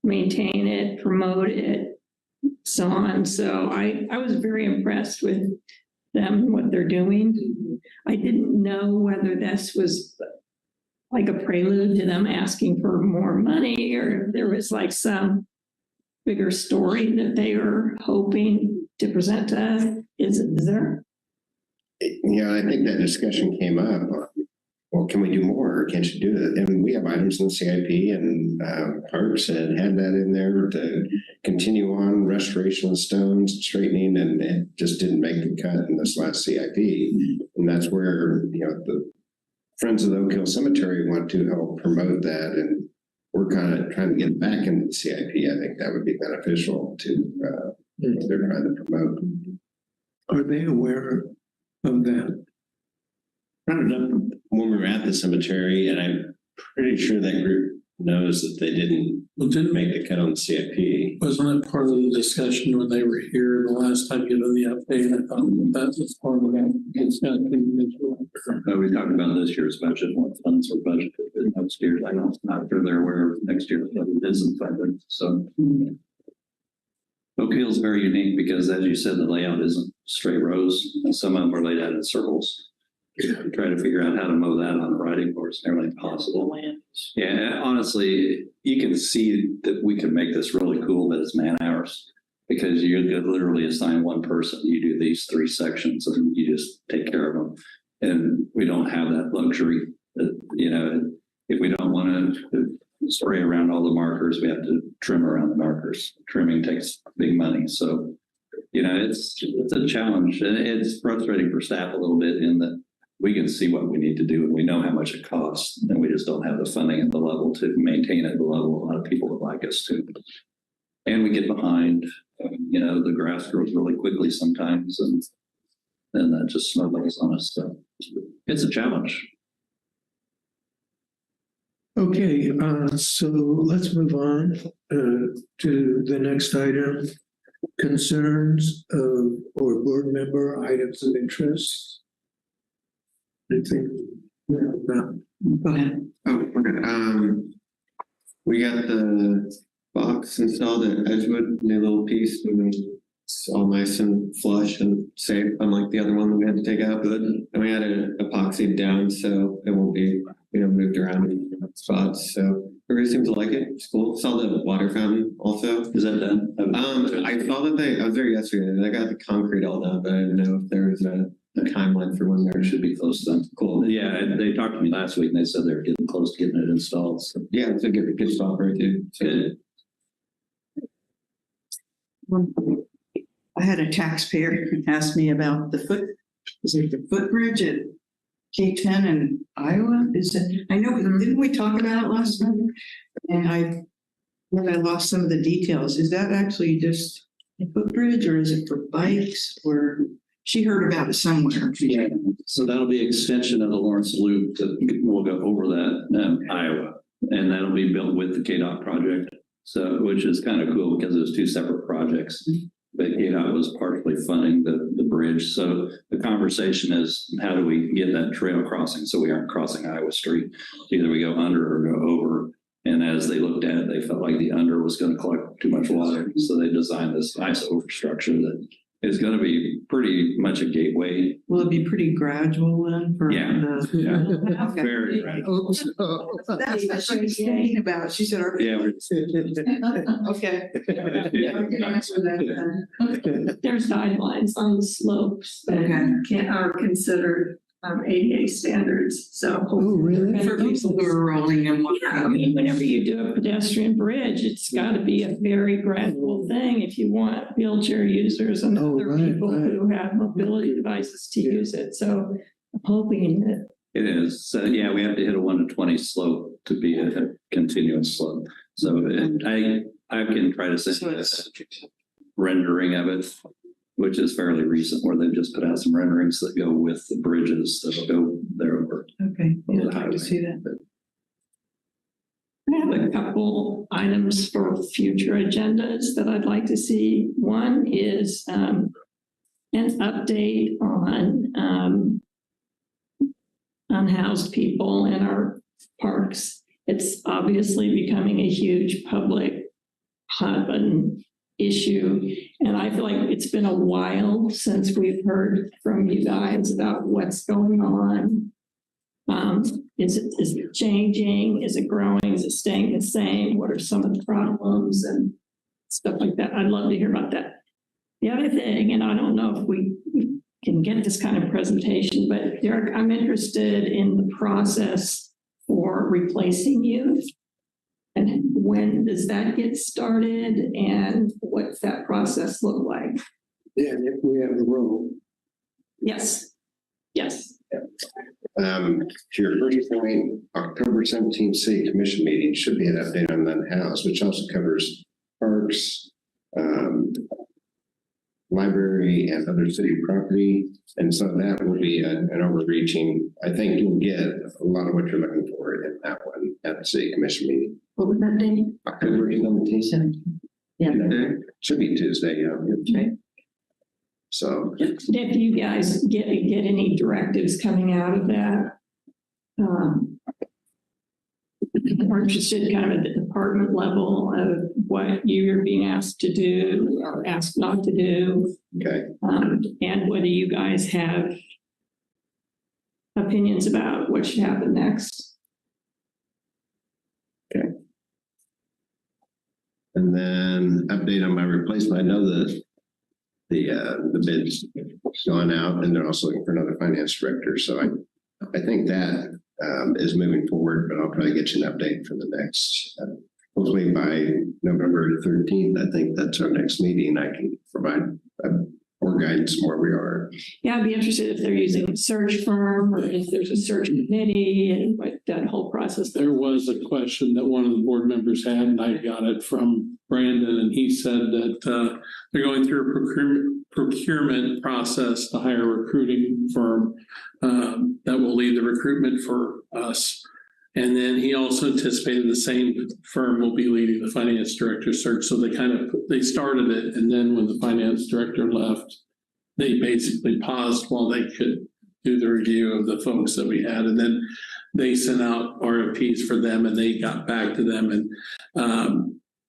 maintain it, promote it, so on. So I was very impressed with them, what they're doing. I didn't know whether this was like a prelude to them asking for more money, or if there was like some bigger story that they were hoping to present to us. Is there? Yeah, I think that discussion came up. Well, can we do more? Can't you do it? And we have items in the CIP, and Hart said had that in there to continue on restoration of stones, straightening, and it just didn't make the cut in this last CIP. And that's where the Friends of the Oak Hill Cemetery want to help promote that, and we're kind of trying to get back into the CIP. I think that would be beneficial to what they're trying to promote. Are they aware of that? I don't know when we were at the cemetery, and I'm pretty sure that group knows that they didn't make the cut on the CIP. Wasn't it part of the discussion when they were here the last time giving the update? I thought that was part of that discussion. We talked about this year's budget, what funds were budgeted for next year. I know not sure they're aware of next year's budget isn't funded. So Oak Hill is very unique because, as you said, the layout isn't straight rows. Some of them are laid out in circles. You try to figure out how to mow that on a riding horse, nearly impossible. Yeah, honestly, you can see that we can make this really cool, but it's man hours, because you could literally assign one person. You do these 3 sections and you just take care of them. And we don't have that luxury. If we don't want to spray around all the markers, we have to trim around the markers. Trimming takes big money. So, it's a challenge, and it's frustrating for staff a little bit in that we can see what we need to do and we know how much it costs, and we just don't have the funding at the level to maintain at the level a lot of people would like us to. And we get behind, the grass grows really quickly sometimes, and then that just snowballs on us. So it's a challenge. Okay, so let's move on to the next item. Concerns or board member items of interest. I think. Go ahead. Oh, okay. We got the box installed at Edgewood, new little piece, and it's all nice and flush and safe, unlike the other one that we had to take out. Good. And we had it epoxied down, so it won't be moved around in spots. So Everybody seems to like it. It's cool. Saw the water fountain also. Is that done? I saw that I was there yesterday and I got the concrete all done, but I didn't know if there was a timeline for when there Should be close to. Cool. Yeah, and they talked to me last week and they said they were getting close to getting it installed. So. Yeah, it's a good spot for it too. So. Good. I had a taxpayer ask me about the footbridge at K10 in Iowa? Is it, I know, didn't we talk about it last time? And I lost some of the details. Is that actually just a footbridge or is it for bikes or she heard about it somewhere? Yeah, so that'll be extension of the Lawrence Loop that we'll go over that Iowa, and that'll be built with the KDOT project. So, which is kind of cool because there's two separate projects. But KDOT was partially funding the bridge. So the conversation is, how do we get that trail crossing so we aren't crossing Iowa Street? Either we go under or go over. And as they looked at it, they felt like the under was going to collect too much water. So they designed this nice overstructure that is going to be pretty much a gateway. Will it be pretty gradual then? For Yeah. Very gradual. That's what she was thinking about. She said, Yeah. okay. There's guidelines on the slopes that are considered ADA standards, so. Oh, really? For people who are rolling and walking. Yeah, I mean, whenever you do a pedestrian bridge, it's got to be a very gradual thing if you want wheelchair users and other people who have mobility devices to use it. So I'm hoping that. It is. So yeah, we have to hit a 1 to 20 slope to be a continuous slope. So I can try to send a rendering of it, which is fairly recent, where they've just put out some renderings that go with the bridges that'll go there over. Okay, yeah, I'd like to see that. I have a couple items for future agendas that I'd like to see. One is an update on unhoused people in our parks. It's obviously becoming a huge public hub and issue. And I feel like it's been a while since we've heard from you guys about what's going on. Is it changing? Is it growing? Is it staying the same? What are some of the problems and stuff like that? I'd love to hear about that. The other thing, and I don't know if we can get this kind of presentation, but Derek, I'm interested in the process for replacing youth. And when does that get started and what's that process look like? Yeah, if we have a role. Yes. Yes. To your first point, October 17th City Commission meeting should be an update on the house, which also covers parks, library, and other city property. And so that will be an overreaching. I think you'll get a lot of what you're looking for in that one at the City Commission meeting. What was that date? October 17th. Yeah. Should be Tuesday, yeah. Okay. So. If you guys get any directives coming out of that, we're interested kind of at the department level of what you're being asked to do or asked not to do. Okay. And whether you guys have opinions about what should happen next. Okay. And then update on my replacement. I know that the bid's gone out and they're also looking for another finance director. So I think that is moving forward, but I'll probably get you an update for the next, hopefully by November 13th. I think that's our next meeting. I can provide more guidance on where we are. Yeah, I'd be interested if they're using a search firm or if there's a search committee and what that whole process. There was a question that one of the board members had, and I got it from Brandon, and he said that they're going through a procurement process to hire a recruiting firm that will lead the recruitment for us. And then he also anticipated the same firm will be leading the finance director search. So they started it. And then when the finance director left, they basically paused while they could do the review of the folks that we had. And then they sent out RFPs for them and they got back to them. And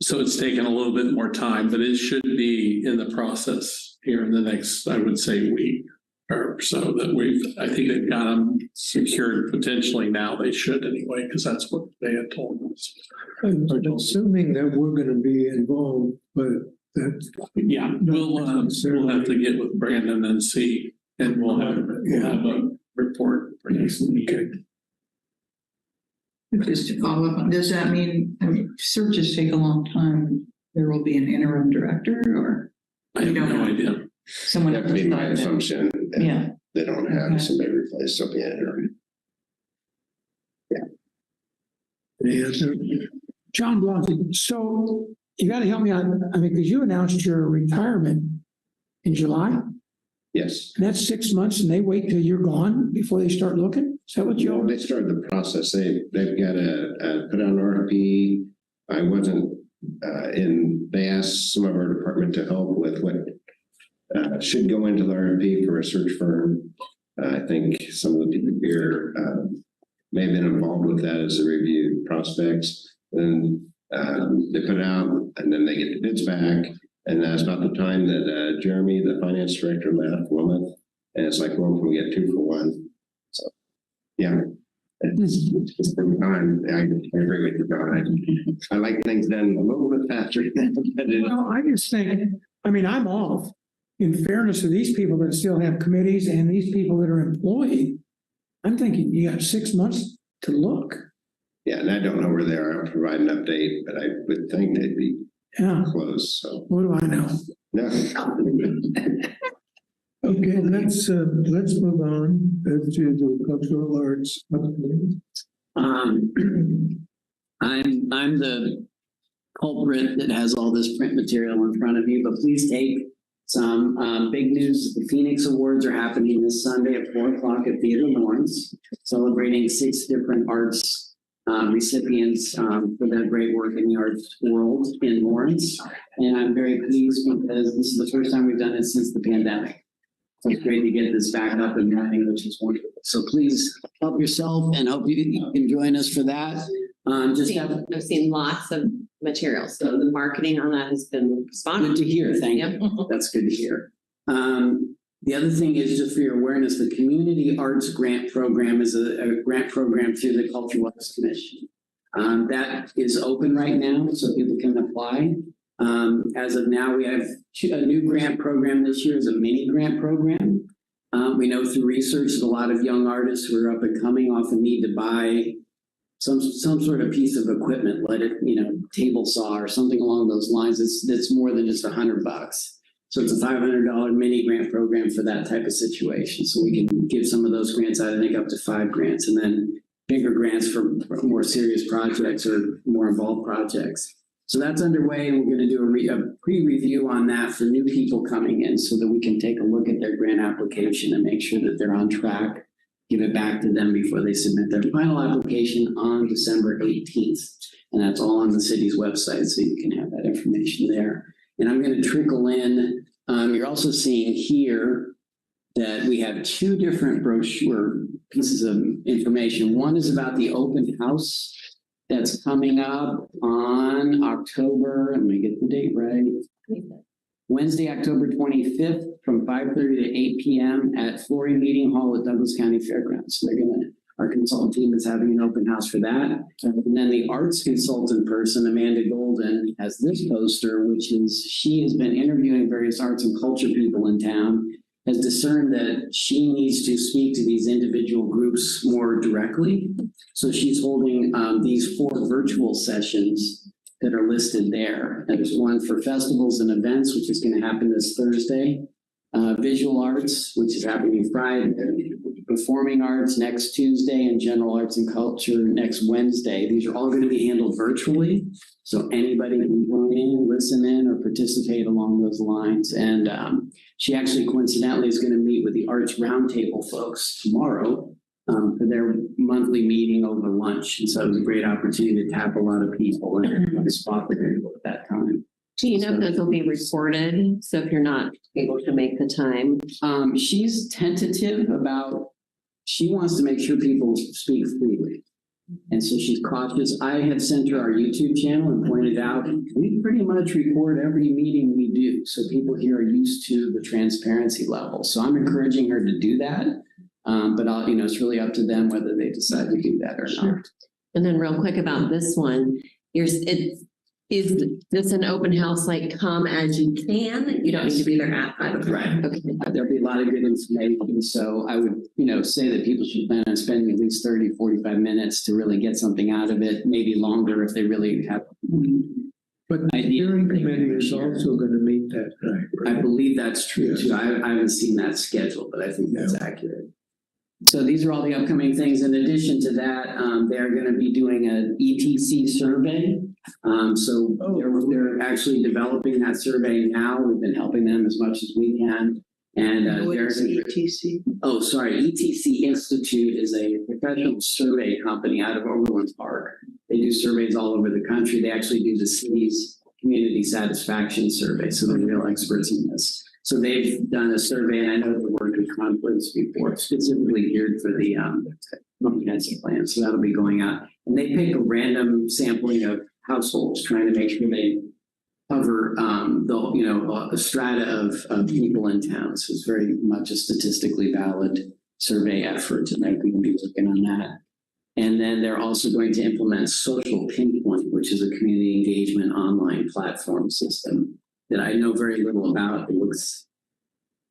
so it's taken a little bit more time, but it should be in the process here in the next, I would say, week or so that I think they've got them secured potentially now. They should anyway, because that's what they had told us. I'm assuming that we're gonna be involved, but that's. Yeah, we'll have to get with Brandon and see, and we'll have a report for next week. Just to follow up, does that mean, searches take a long time? There will be an interim director, or? I have no idea. Someone. That would be my assumption. If Yeah. They don't have somebody replace something in it. John Blonsky, so you gotta help me out, because you announced your retirement in July, Yes. and that's 6 months, and they wait till you're gone before they start looking? Is that what you? They started the process. They've got to put out an RFP. I wasn't they asked some of our department to help with what should go into the RFP for a search firm. I think some of the people here may have been involved with that as they reviewed prospects. And they put it out, and then they get the bids back. And that's about the time that Jeremy, the finance director, left Wilmouth. And it's like, well, can we get 2 for 1? So, yeah. It's been time. I agree with you, John. I like things done a little bit faster. Well, I just think, I'm off. In fairness to these people that still have committees and these people that are employed, I'm thinking you got 6 months to look. Yeah, and I don't know where they are. I'll provide an update, but I would think they'd be close. So what do I know? No. Okay, let's move on to the cultural arts. I'm the culprit that has all this print material in front of you, but please take some big news. The Phoenix Awards are happening this Sunday at 4:00 at Theater Lawrence, celebrating 6 different arts recipients for their great work in the arts world in Lawrence. And I'm very pleased because this is the first time we've done it since the pandemic. So it's great to get this back up and running, which is wonderful. So please help yourself, and hope you can join us for that. I've seen lots of materials, so the marketing on that has been spot on. Good to hear. Thank you. That's good to hear. The other thing is, just for your awareness, the Community Arts Grant Program is a grant program through the Cultural Arts Commission. That is open right now, so people can apply. As of now, we have a new grant program this year, is a mini grant program. We know through research that a lot of young artists who are up and coming often need to buy some sort of piece of equipment, table saw or something along those lines. That's more than just $100. So it's a $500 mini grant program for that type of situation. So we can give some of those grants out, I think up to 5 grants, and then bigger grants for more serious projects or more involved projects. So that's underway, and we're going to do a pre-review on that for new people coming in so that we can take a look at their grant application and make sure that they're on track, give it back to them before they submit their final application on December 18th. And that's all on the city's website, so you can have that information there. And I'm going to trickle in, you're also seeing here that we have 2 different brochure pieces of information. One is about the open house that's coming up on October, let me get the date right. Wednesday, October 25th from 5:30 to 8 p.m. at Flory Meeting Hall at Douglas County Fairgrounds. So our consultant team is having an open house for that. And then the arts consultant person, Amanda Golden, has this poster, which is, she has been interviewing various arts and culture people in town, has discerned that she needs to speak to these individual groups more directly. So she's holding these 4 virtual sessions that are listed there. And there's one for festivals and events, which is going to happen this Thursday. Visual arts, which is happening Friday. Performing arts next Tuesday, and general arts and culture next Wednesday. These are all going to be handled virtually. So anybody can join in, listen in, or participate along those lines. And she actually coincidentally is going to meet with the Arts Roundtable folks tomorrow for their monthly meeting over lunch. And so it was a great opportunity to tap a lot of people and spot the people at that time. Do you know if those will be recorded? So if you're not able to make the time. She's tentative about, she wants to make sure people speak freely. And so she's cautious. I had sent her our YouTube channel and pointed out, we pretty much record every meeting we do. So people here are used to the transparency level. So I'm encouraging her to do that. But I'll, it's really up to them whether they decide to do that or not. And then real quick about this one, is this an open house, like come as you can? You don't need to be there at 5 o'clock. Right. Okay. There'll be a lot of good information. So I would, say that people should plan on spending at least 30, 45 minutes to really get something out of it, maybe longer if they really have. But the steering committee is also going to meet that night, right? I believe that's true too. I haven't seen that schedule, but I think that's accurate. So these are all the upcoming things. In addition to that, they're going to be doing an ETC survey. They're actually developing that survey now. We've been helping them as much as we can. And there's ETC. Oh, sorry. ETC Institute is a professional survey company out of Overland Park. They do surveys all over the country. They actually do the city's community satisfaction survey. So they're real experts in this. So they've done a survey, and I know they worked with conflicts before, specifically geared for the comprehensive plan. So that'll be going out. And they pick a random sampling of households, trying to make sure they cover a strata of people in town. So it's very much a statistically valid survey effort, and they're going to be working on that. And then they're also going to implement Social Pinpoint, which is a community engagement online platform system that I know very little about. It looks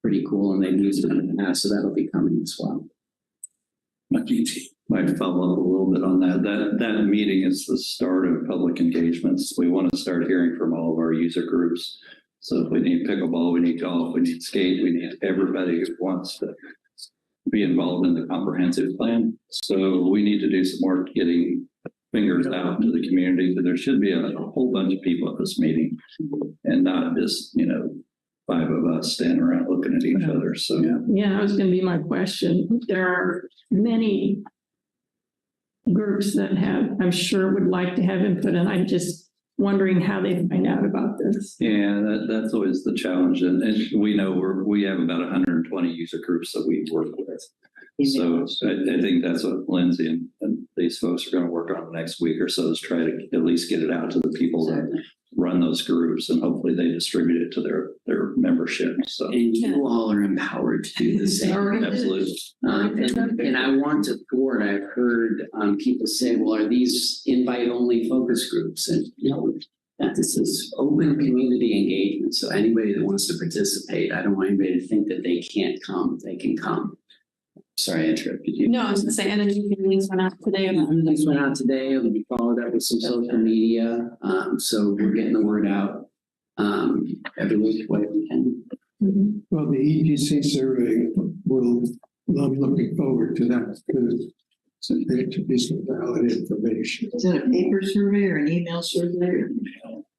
pretty cool, and they've used it in the past, so that'll be coming as well. Might follow up a little bit on that. That meeting is the start of public engagements. We want to start hearing from all of our user groups. So if we need pickleball, we need golf, we need skate, we need everybody who wants to be involved in the comprehensive plan. So we need to do some more getting fingers out to the community. But there should be a whole bunch of people at this meeting, and not just 5 of us standing around looking at each other. So Yeah, that was going to be my question. There are many groups that I'm sure would like to have input, and I'm just wondering how they find out about this. Yeah, that's always the challenge. And we know we have about 120 user groups that we work with. So I think that's what Lindsay and these folks are going to work on the next week or so, is try to at least get it out to the people that run those groups, and hopefully they distribute it to their membership. So and you all are empowered to do the same. Absolutely. And I want to thwart. I've heard people say, "Well, are these invite-only focus groups?" And this is open community engagement. So anybody that wants to participate, I don't want anybody to think that they can't come. They can come. Sorry, I interrupted you. No, I was going to say, and then links went out today. Links went out today. It'll be followed up with some social media. So we're getting the word out every week way we can. Well, the ETC survey I'm looking forward to that, because there to be some valid information. Is that a paper survey or an email survey?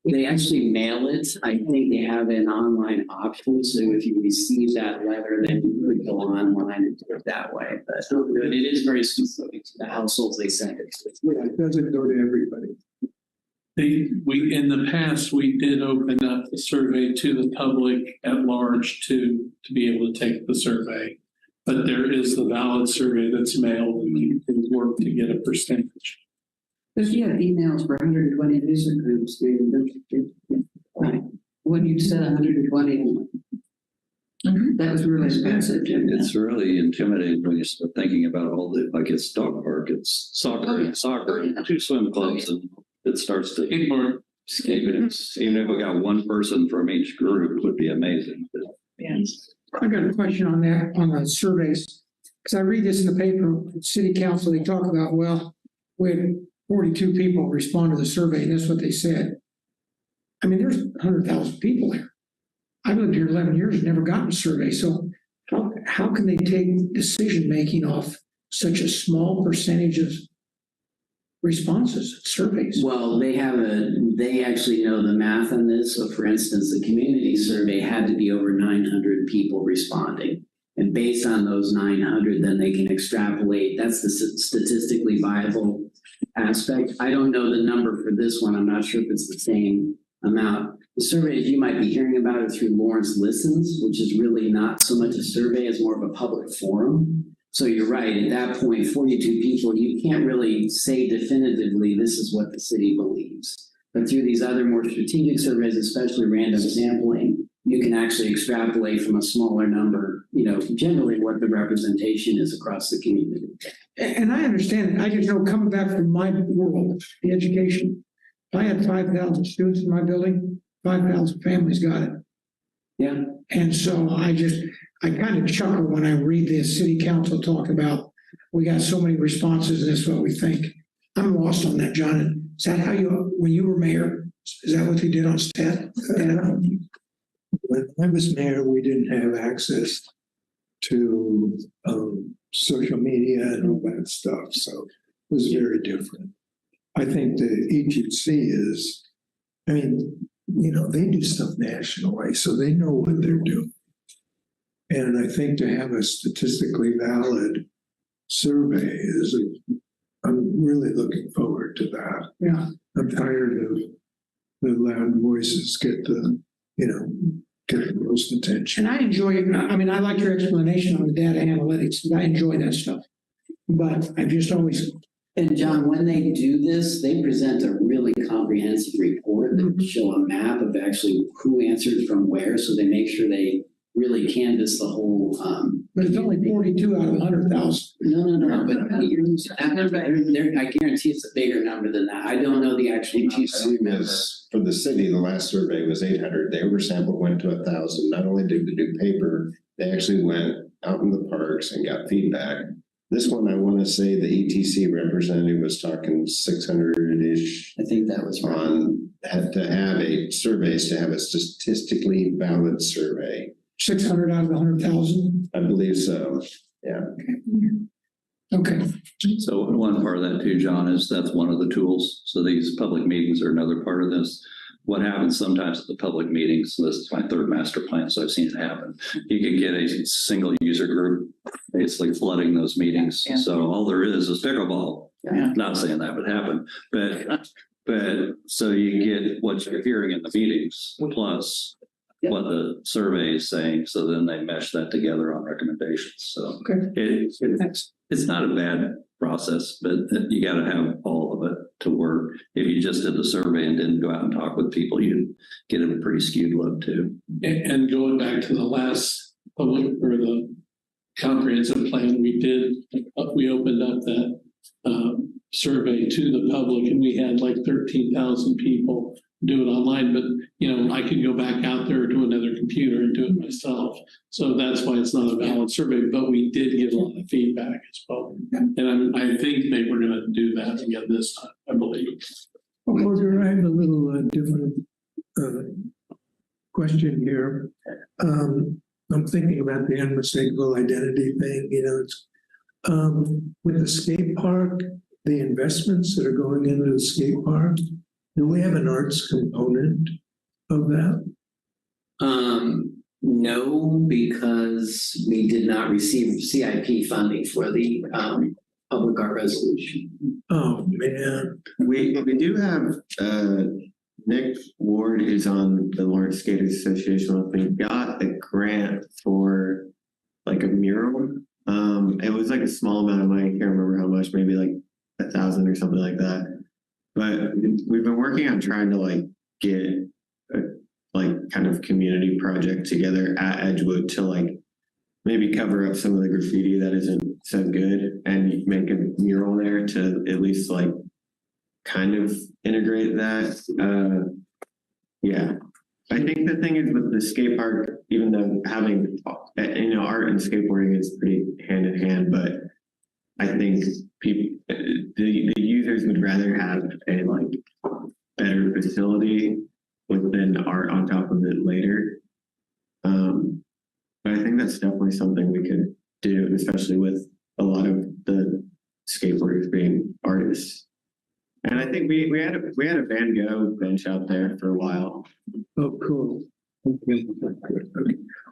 They actually mail it. I think they have an online option. So if you receive that letter, then you could go online and do it that way. But it is very specific to the households they send it to. Yeah, it doesn't go to everybody. In the past, we did open up the survey to the public at large to be able to take the survey. But there is the valid survey that's mailed, and you can work to get a percentage. If you have emails for 120 user groups, when you said 120, that was really expensive. It's really intimidating when you start thinking about all the, like, it's dog park, it's soccer, and 2 swim clubs, and it starts to skateboard. Even if we got one person from each group, it would be amazing. I got a question on that, on the surveys, because I read this in the paper, city council, they talk about, well, we had 42 people respond to the survey, and that's what they said. I mean, there's 100,000 people there. I've lived here 11 years and never gotten a survey, so how can they take decision-making off such a small percentage of responses, surveys? Well, they actually know the math on this. So for instance, the community survey had to be over 900 people responding. And based on those 900, then they can extrapolate. That's the statistically viable aspect. I don't know the number for this one. I'm not sure if it's the same amount. The surveys you might be hearing about are through Lawrence Listens, which is really not so much a survey as more of a public forum. So you're right, at that point, 42 people, you can't really say definitively, this is what the city believes. But through these other more strategic surveys, especially random sampling, you can actually extrapolate from a smaller number, generally what the representation is across the community. And I understand, I just know coming back from my world, the education, I had 5,000 students in my building, 5,000 families got it. Yeah. And so I kind of chuckle when I read the city council talk about, we got so many responses and this is what we think. I'm lost on that, John. Is that how when you were mayor, is that what you did on stat? When I was mayor, we didn't have access to social media and all that stuff, so it was very different. I think the ETC is, they do stuff nationally, so they know what they're doing. And I think to have a statistically valid survey I'm really looking forward to that. Yeah. I'm tired of the loud voices get the most attention. And I enjoy it. I like your explanation on the data analytics. I enjoy that stuff. But I've just always. And John, when they do this, they present a really comprehensive report that will show a map of actually who answered from where. So they make sure they really canvass the whole. But it's only 42 out of 100,000. No. But I guarantee it's a bigger number than that. I don't know the actual. ETC was, for the city, the last survey was 800. They were sampled, went to 1,000. Not only did they do paper, they actually went out in the parks and got feedback. This one, I want to say the ETC representative was talking 600-ish. I think that was right. Had to have a surveys to have a statistically valid survey. 600 out of 100,000? I believe so. Yeah. Okay. So one part of that too, John, is that's one of the tools. So these public meetings are another part of this. What happens sometimes at the public meetings, so this is my third master plan, so I've seen it happen. You can get a single user group basically flooding those meetings. Yeah. So all there is pickleball. Yeah. Not saying that would happen, but so you get what you're hearing in the meetings plus what the survey is saying. So then they mesh that together on recommendations. So it's not a bad process, but you got to have all of it to work. If you just did the survey and didn't go out and talk with people, you'd get a pretty skewed look too. And going back to the last public or the comprehensive plan we opened up that survey to the public, and we had like 13,000 people do it online, but I could go back out there to another computer and do it myself. So that's why it's not a valid survey, but we did get a lot of feedback as well. And I think they were going to do that again this time, I believe. Roger, I have a little different question here. I'm thinking about the unmistakable identity thing. It's with the skate park, the investments that are going into the skate park. Do we have an arts component of that? No, because we did not receive CIP funding for the public art resolution. Oh, man. We do have Nick Ward is on the Lawrence Skaters Association. We got a grant for like a mural. It was like a small amount of money. I can't remember how much, maybe like 1,000 or something like that. But we've been working on trying to get a kind of community project together at Edgewood to maybe cover up some of the graffiti that isn't so good and make a mural there to at least kind of integrate that. Yeah. I think the thing is with the skate park, even though having art and skateboarding is pretty hand in hand, but I think people, the users would rather have a better facility within art on top of it later. But I think that's definitely something we could do, especially with a lot of the skateboarders being artists. And I think we had a Van Gogh bench out there for a while. Oh, cool.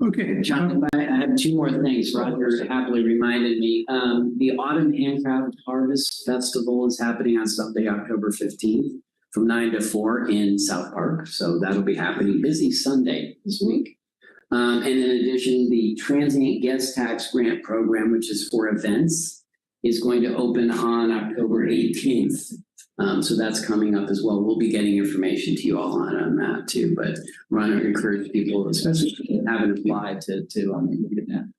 Okay. John, I have two more things. Roger happily reminded me. The Autumn Handcraft Harvest Festival is happening on Sunday, October 15th from 9 to 4 in South Park. So that'll be happening. Busy Sunday this week. And in addition, the transient guest tax grant program, which is for events, is going to open on October 18th. So that's coming up as well. We'll be getting information to you all on that too, but we want to encourage people, especially if you haven't applied to look at that.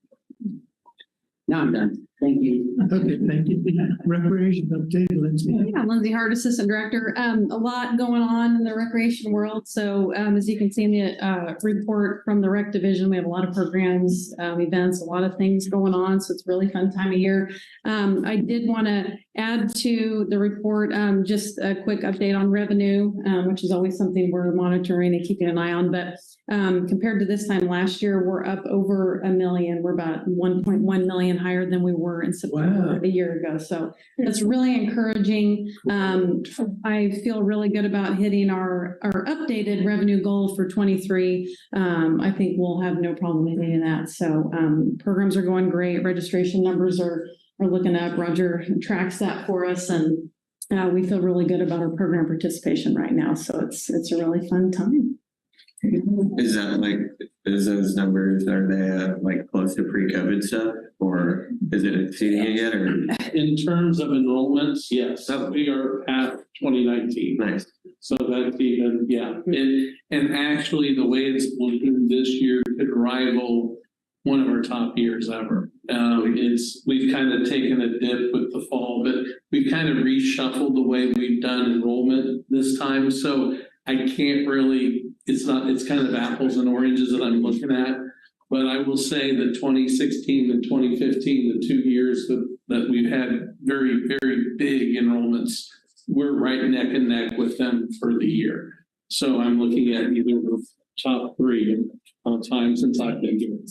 Now I'm done. Thank you. Okay, thank you. Recreation update, Lindsay. Yeah, Lindsay Hart, Assistant Director. A lot going on in the recreation world. So as you can see in the report from the Rec Division, we have a lot of programs, events, a lot of things going on. So it's a really fun time of year. I did want to add to the report just a quick update on revenue, which is always something we're monitoring and keeping an eye on. But compared to this time last year, we're up over $1 million. We're about 1.1 million higher than we were in September a year ago. So that's really encouraging. I feel really good about hitting our updated revenue goal for 23. I think we'll have no problem hitting that. So programs are going great. Registration numbers are looking up. Roger tracks that for us, and we feel really good about our program participation right now. So it's a really fun time. Is that like, is those numbers, are they like close to pre-COVID stuff, or is it exceeding it yet? Or? In terms of enrollments, yes, we are at 2019. Nice. So that's even, yeah. And actually, the way it's looking this year could rival one of our top years ever. We've kind of taken a dip with the fall, but we've kind of reshuffled the way we've done enrollment this time. So I can't really, it's kind of apples and oranges that I'm looking at. But I will say that 2016 and 2015, the 2 years that we've had very, very big enrollments, we're right neck and neck with them for the year. So I'm looking at either the top three all time since I've been given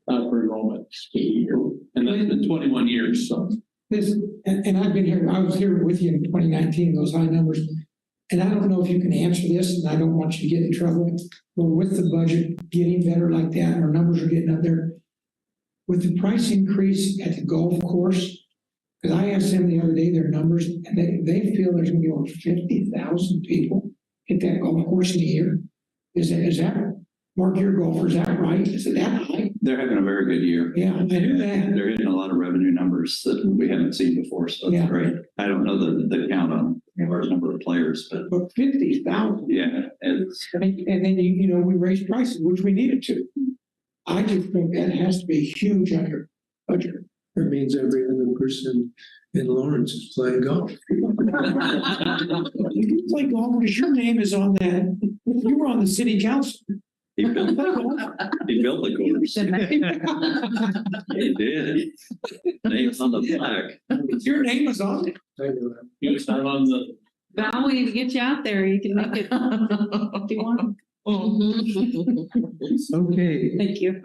for enrollment for the year. And that's been 21 years. So And I've been here, I was here with you in 2019, those high numbers. And I don't know if you can answer this, and I don't want you to get in trouble, but with the budget getting better like that, our numbers are getting up there. With the price increase at the golf course, because I asked them the other day their numbers, and they feel there's gonna be over 50,000 people hit that golf course in a year. Is that, Mark, your golfer, is that right? Is it that high? They're having a very good year. Yeah, I knew that. They're hitting a lot of revenue numbers that we haven't seen before, so it's great. I don't know the count on the large number of players, but 50,000. yeah. And then we raised prices, which we needed to. I just think that has to be huge under budget. That means every other person in Lawrence is playing golf. You can play golf because your name is on that. You were on the city council. He built the course. He did. Name's on the plaque. Your name is on it. you start on the Val, we need to get you out there. You can make it if you want. Okay. Thank you.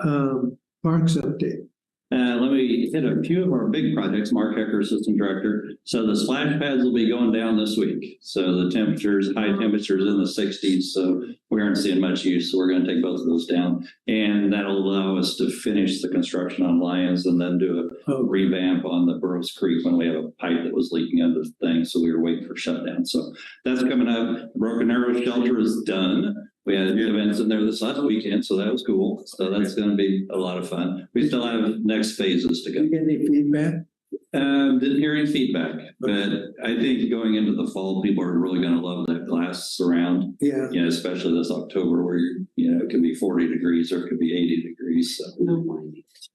Parks update. Let me hit a few of our big projects. Mark Hecker, Assistant Director. So the splash pads will be going down this week. So the temperatures, high temperatures in the 60s. So we aren't seeing much use. So we're going to take both of those down. And that'll allow us to finish the construction on Lyons and then do a revamp on the Burroughs Creek when we have a pipe that was leaking under the thing. So we were waiting for shutdown. So that's coming up. Broken Arrow Shelter is done. We had events in there this last weekend, so that was cool. So that's going to be a lot of fun. We still have next phases to go. Did you get any feedback? Didn't hear any feedback, but I think going into the fall, people are really going to love that glass surround. Yeah. You know, especially this October where it could be 40 degrees or it could be 80 degrees. So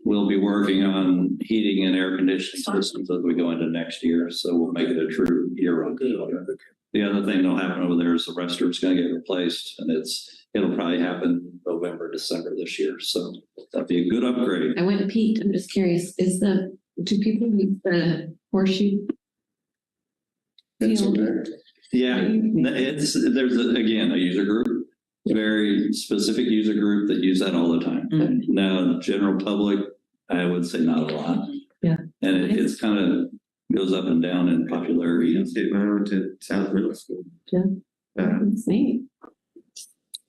we'll be working on heating and air conditioning systems as we go into next year. So we'll make it a true year-round shelter. The other thing that'll happen over there is the restroom's going to get replaced, and it'll probably happen November, December this year. So that'll be a good upgrade. I went and peeked. I'm just curious. Do people use the horseshoe? Yeah, there's a user group, very specific user group that use that all the time. Now, general public, I would say not a lot. Yeah, and it's kind of goes up and down in popularity. When I went to South Middle School. Yeah, that's neat.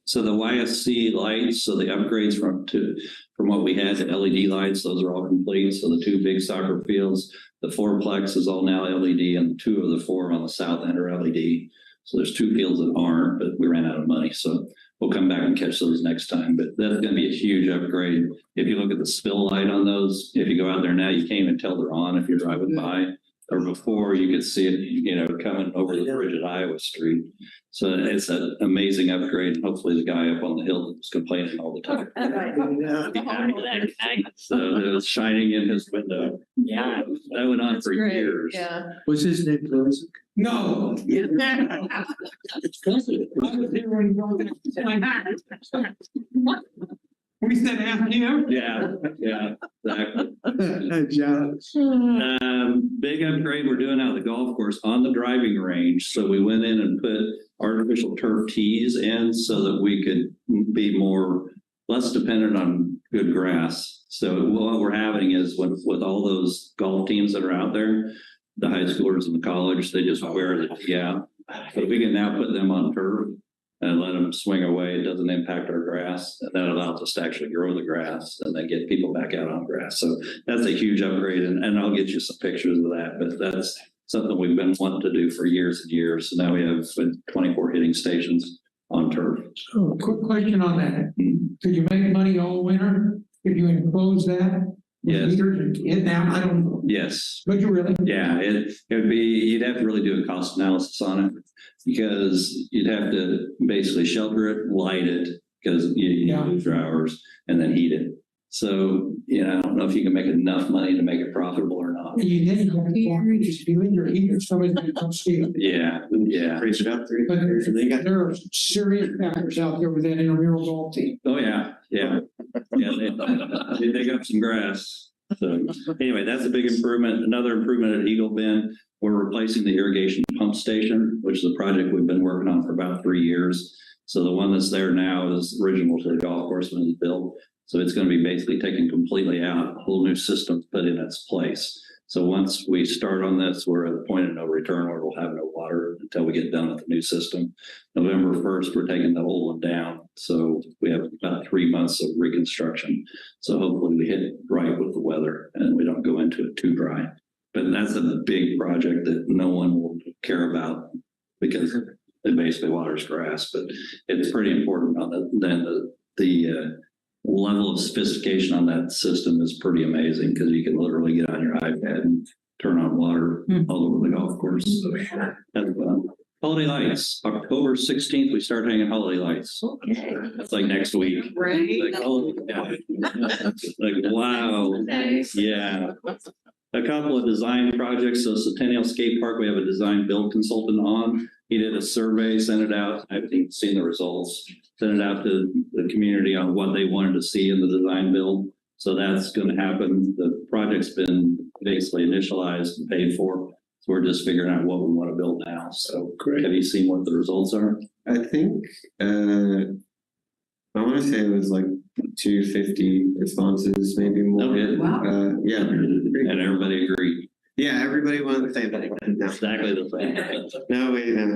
So the YSC lights, so the upgrades from what we had to LED lights, those are all complete. So the 2 big soccer fields, the 4-plex is all now LED, and 2 of the 4 on the south end are LED. So there's 2 fields that aren't, but we ran out of money. So we'll come back and catch those next time. But that's going to be a huge upgrade. If you look at the spill light on those, if you go out there now, you can't even tell they're on if you're driving by. Or before, you could see it, coming over the bridge at Iowa Street. So it's an amazing upgrade. And hopefully the guy up on the hill that was complaining all the time. So it was shining in his window. Yeah. That went on for years. Yeah. Was his name Isaac? No. We said half here. Yeah, exactly. John. Big upgrade we're doing out of the golf course on the driving range. So we went in and put artificial turf tees in so that we could be less dependent on good grass. So what we're having is with all those golf teams that are out there, the high schoolers and the college, they just wear the tee out. But we can now put them on turf and let them swing away. It doesn't impact our grass. And that allows us to actually grow the grass and then get people back out on grass. So that's a huge upgrade. And I'll get you some pictures of that. But that's something we've been wanting to do for years and years. So now we have 24 hitting stations on turf. So quick question on that. Could you make money all winter if you enclose that? Yes. I don't know. Yes. But you really? Yeah, it would be, you'd have to really do a cost analysis on it because you'd have to basically shelter it, light it, because you lose your hours, and then heat it. So, I don't know if you can make enough money to make it profitable or not. You didn't have to if you in your heater, somebody's going to come steal it. Yeah. Raise it up. But there are serious factors out there with that intramural golf team. Oh, yeah. They dig up some grass. So anyway, that's a big improvement. Another improvement at Eagle Bend, we're replacing the irrigation pump station, which is a project we've been working on for about 3 years. So the one that's there now is original to the golf course when it was built. So it's going to be basically taken completely out, a whole new system put in its place. So once we start on this, we're at a point of no return where we'll have no water until we get done with the new system. November 1st, we're taking the old one down. So we have about 3 months of reconstruction. So hopefully we hit it right with the weather and we don't go into it too dry. But that's a big project that no one will care about because it basically waters grass. But it's pretty important on the level of sophistication on that system is pretty amazing because you can literally get on your iPad and turn on water all over the golf course. So that's fun. Holiday lights, October 16th, we start hanging holiday lights. Okay. That's like next week. Right. Like, oh, yeah. Like, wow. Nice. Yeah. A couple of design projects. So Centennial Skate Park, we have a design build consultant on. He did a survey, sent it out. I haven't even seen the results. Sent it out to the community on what they wanted to see in the design build. So that's going to happen. The project's been basically initialized and paid for. So we're just figuring out what we want to build now. So great. Have you seen what the results are? I think, I want to say it was like 250 responses, maybe more. Okay. Wow. Yeah. And everybody agreed. Yeah, everybody wanted the same thing. No. Exactly the same. No, we've had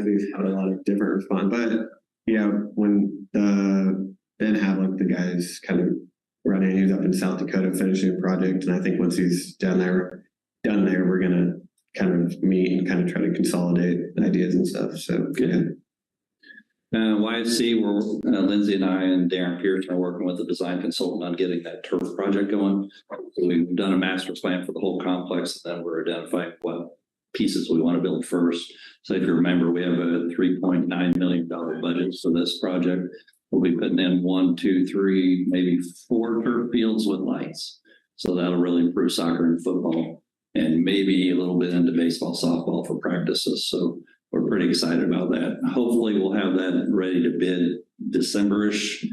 a lot of different response, but when Ben Havlick, the guy's kind of running, he's up in South Dakota finishing a project, and I think once he's done there, we're gonna kind of meet and kind of try to consolidate ideas and stuff. So good. YFC, where Lindsay and I and Darren Pearson are working with the design consultant on getting that turf project going. So we've done a master plan for the whole complex, and then we're identifying what pieces we want to build first. So if you remember, we have a $3.9 million budget for this project. We'll be putting in 1, 2, 3, maybe 4 turf fields with lights. So that'll really improve soccer and football, and maybe a little bit into baseball, softball for practices. So we're pretty excited about that. Hopefully we'll have that ready to bid December-ish,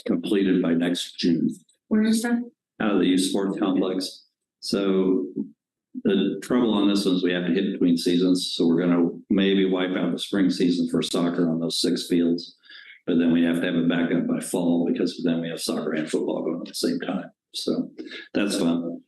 completed by next June. Where is that? Out of the youth sports complex. So the trouble on this one is we have to hit between seasons. So we're going to maybe wipe out the spring season for soccer on those 6 fields. But then we have to have it back up by fall because then we have soccer and football going at the same time. So that's fun.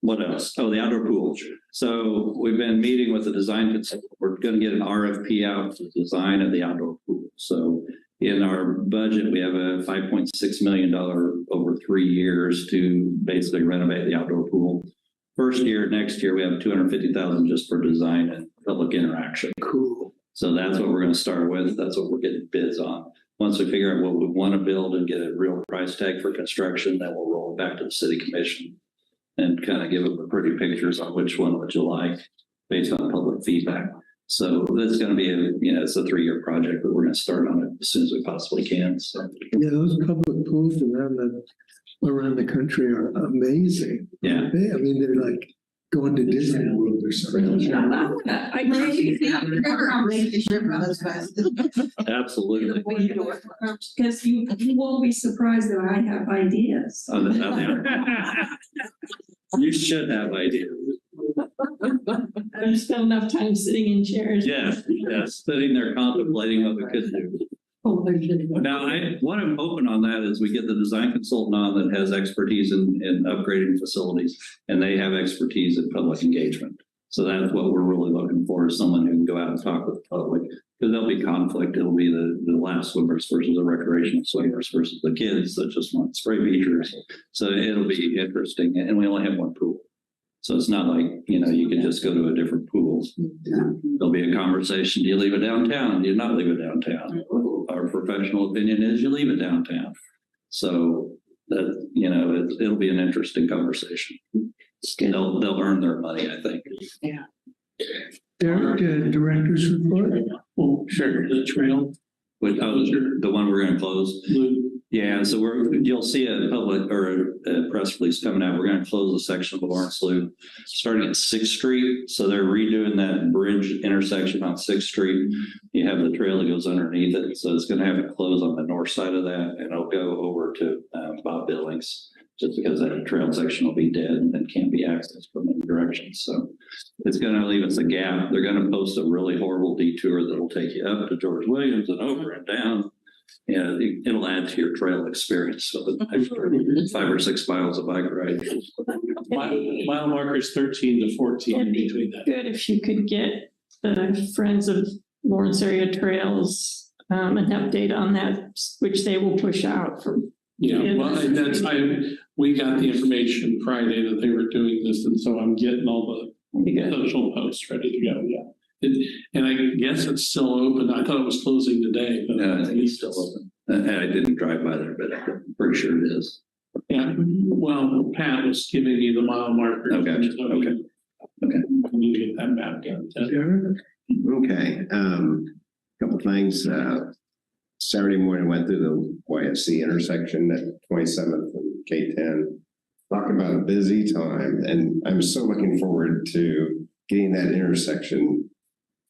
What else? Oh, the outdoor pool. So we've been meeting with the design consultant. We're going to get an RFP out for the design of the outdoor pool. So in our budget, we have a $5.6 million over 3 years to basically renovate the outdoor pool. First year, next year, we have $250,000 just for design and public interaction. Cool. So that's what we're going to start with. That's what we're getting bids on. Once we figure out what we want to build and get a real price tag for construction, then we'll roll it back to the city commission and kind of give them the pretty pictures on which one would you like based on public feedback. So that's going to be it's a 3-year project, but we're going to start on it as soon as we possibly can. So Yeah, those public pools around the country are amazing. yeah. I mean, they're like going to Disney World or something. Absolutely. Because you won't be surprised that I have ideas. You should have ideas. I've spent enough time sitting in chairs. Yeah, sitting there contemplating what we could do. Now, what I'm hoping on that is we get the design consultant on that has expertise in upgrading facilities, and they have expertise in public engagement. So that's what we're really looking for, is someone who can go out and talk with the public, because there'll be conflict. It'll be the lap swimmers versus the recreational swimmers versus the kids that just want spray beachers. So it'll be interesting, and we only have one pool. So it's not like, you can just go to a different pool. There'll be a conversation. Do you leave it downtown? Do you not leave it downtown? Our professional opinion is you leave it downtown. So that, it'll be an interesting conversation. They'll earn their money, I think. Yeah. Derek, director's report. Well, sure, the trail. The one we're going to close. Yeah, so you'll see a public or a press release coming out. We're going to close a section of Lawrence Loop starting at 6th Street. So they're redoing that bridge intersection on 6th Street. You have the trail that goes underneath it. So it's going to have to close on the north side of that, and it'll go over to Bob Billings, just because that trail section will be dead and can't be accessed from any direction. So it's going to leave us a gap. They're going to post a really horrible detour that'll take you up to George Williams and over and down. Yeah, it'll add to your trail experience. So 5 or 6 miles of bike ride. Mile markers 13 to 14 in between that. Good if you could get the Friends of Lawrence Area Trails an update on that, which they will push out from. Yeah, well, and we got the information Friday that they were doing this, and so I'm getting all the social posts ready to go. Yeah. And I guess it's still open. I thought it was closing today, but I think it's still open. I didn't drive by there, but I'm pretty sure it is. Yeah, well, Pat was giving me the mile marker. Okay. I need to get that map done. Okay, couple things. Saturday morning, I went through the YSC intersection at 27th and K10. Talk about a busy time, and I'm so looking forward to getting that intersection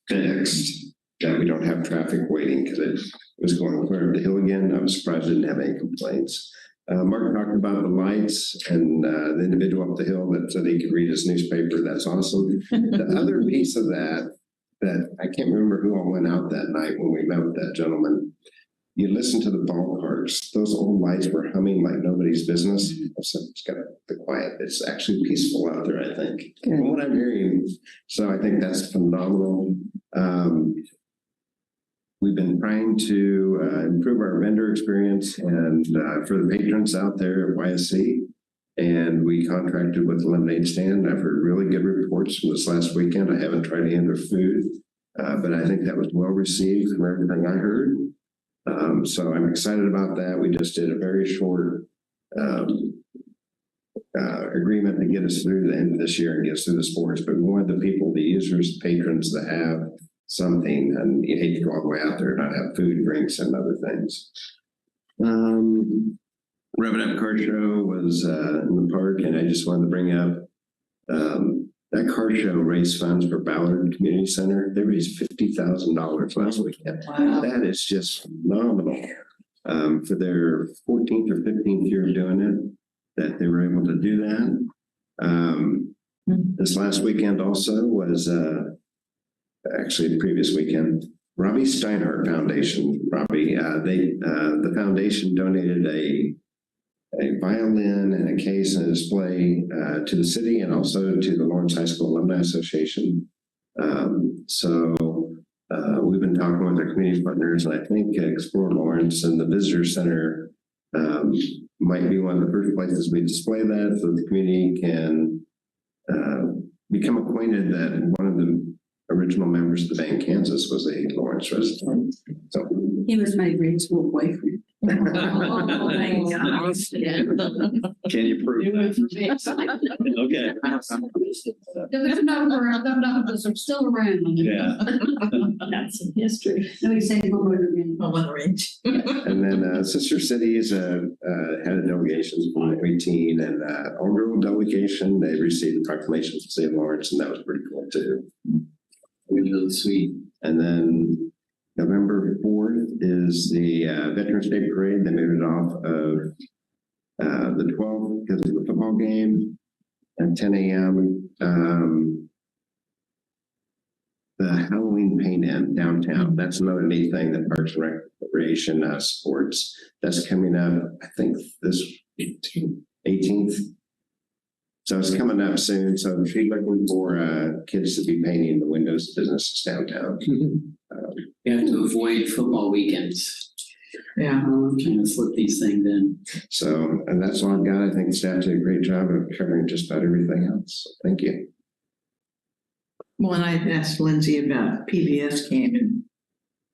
fixed, that we don't have traffic waiting, because it was going clear up the hill again. I was surprised I didn't have any complaints. Mark talked about the lights and the individual up the hill that said he could read his newspaper. That's awesome. The other piece of that I can't remember who all went out that night when we met with that gentleman. You listen to the ball carts; those old lights were humming like nobody's business. So it's got to be quiet. It's actually peaceful out there, I think, from what I'm hearing. So I think that's phenomenal. We've been trying to improve our vendor experience and for the patrons out there at YSC. And we contracted with the lemonade stand. I've heard really good reports from this last weekend. I haven't tried any of their food, but I think that was well received from everything I heard. So I'm excited about that. We just did a very short agreement to get us through the end of this year and get us through the sports. But we want the people, the users, patrons to have something, and you hate to go all the way out there and not have food, drinks, and other things. Rev It Up Car Show was in the park, and I just wanted to bring up that car show raised funds for Ballard Community Center. They raised $50,000 last weekend. Wow. That is just phenomenal. For their 14th or 15th year of doing it, that they were able to do that. This last weekend also was actually the previous weekend. Robbie Steinhardt Foundation. Robbie, the foundation donated a violin and a case and a display to the city and also to the Lawrence High School Alumni Association. So we've been talking with our community partners, and I think Explore Lawrence and the Visitor Center might be one of the first places we display that, so the community can become acquainted that one of the original members of the band Kansas was a Lawrence resident. So He was my grade school boyfriend. Oh, my gosh. Can you prove that? Okay. There was no, those are still around. Yeah. That's some history. Let me say one more again. and then Sister Cities had a delegation from 18 and our rural delegation, they received the proclamation from St. Lawrence, and that was pretty cool too. Really sweet. And then November 4th is the Veterans Day Parade. They moved it off of the 12th because of the football game at 10 a.m. The Halloween paint-in downtown. That's another neat thing that Parks and Recreation supports. That's coming up, I think, this 18th. So it's coming up soon. So if you're looking for kids to be painting the windows of businesses downtown. You have to avoid football weekends. Yeah. Trying to slip these things in. So, and that's all I've got. I think staff did a great job of covering just about everything else. So thank you. Well, and I asked Lindsay about PBS came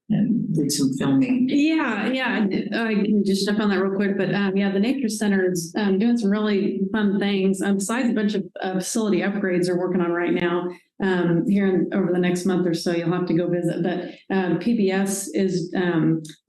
and did some filming. Yeah, I can just jump on that real quick, but the Nature Center is doing some really fun things. Besides a bunch of facility upgrades they're working on right now. Over the next month or so, you'll have to go visit. But PBS is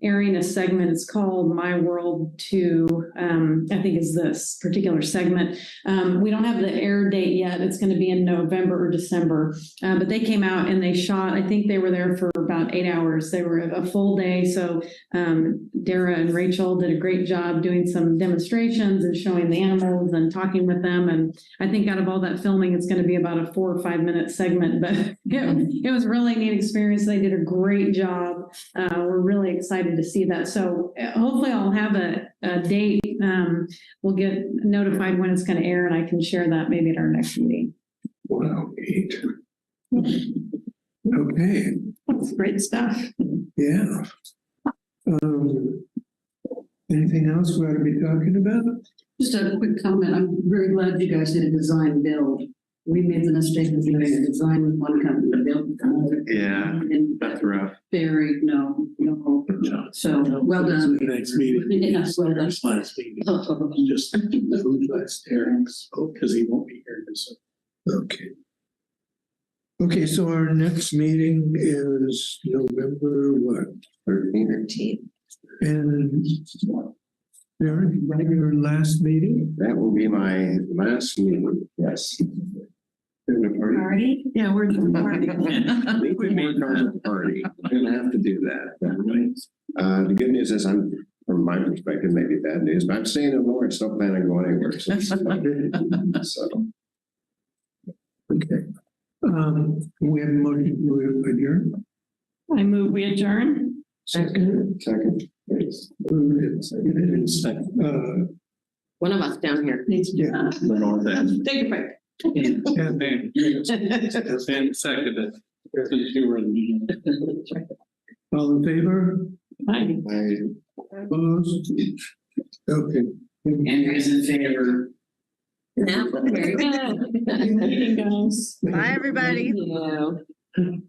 airing a segment. It's called My World 2, I think is this particular segment. We don't have the air date yet. It's going to be in November or December. But they came out and they shot, I think they were there for about 8 hours. They were a full day. So Dara and Rachel did a great job doing some demonstrations and showing the animals and talking with them. And I think out of all that filming, it's going to be about a 4 or 5 minute segment, but it was really neat experience. They did a great job. We're really excited to see that. So hopefully I'll have a date. We'll get notified when it's going to air and I can share that maybe at our next meeting. Wow, neat. Okay. That's great stuff. Yeah. Anything else we ought to be talking about? Just a quick comment. I'm very glad you guys did a design build. We made the mistake of doing a design with one company to build with another. Yeah, And that's rough. very, no. So well done. Next meeting. Yeah, well done. Last meeting. Just move last hearing, because he won't be here. So. Okay. Okay, so our next meeting is November what? 13th. And your last meeting? That will be my last meeting. Yes. Party? Yeah, we're doing party. We made a party. We're gonna have to do that. The good news is from my perspective, maybe bad news, but I'm staying in Lawrence, don't plan on going anywhere. So. Okay. We have a motion to adjourn. I move we adjourn. Second. One of us down here. Needs to do that. The north end. Take a break. And seconded. Since you were in the meeting. All in favor? Aye. Opposed? Okay. Andrew's in favor. No, very good. Meeting goes. Bye, everybody. Thank you.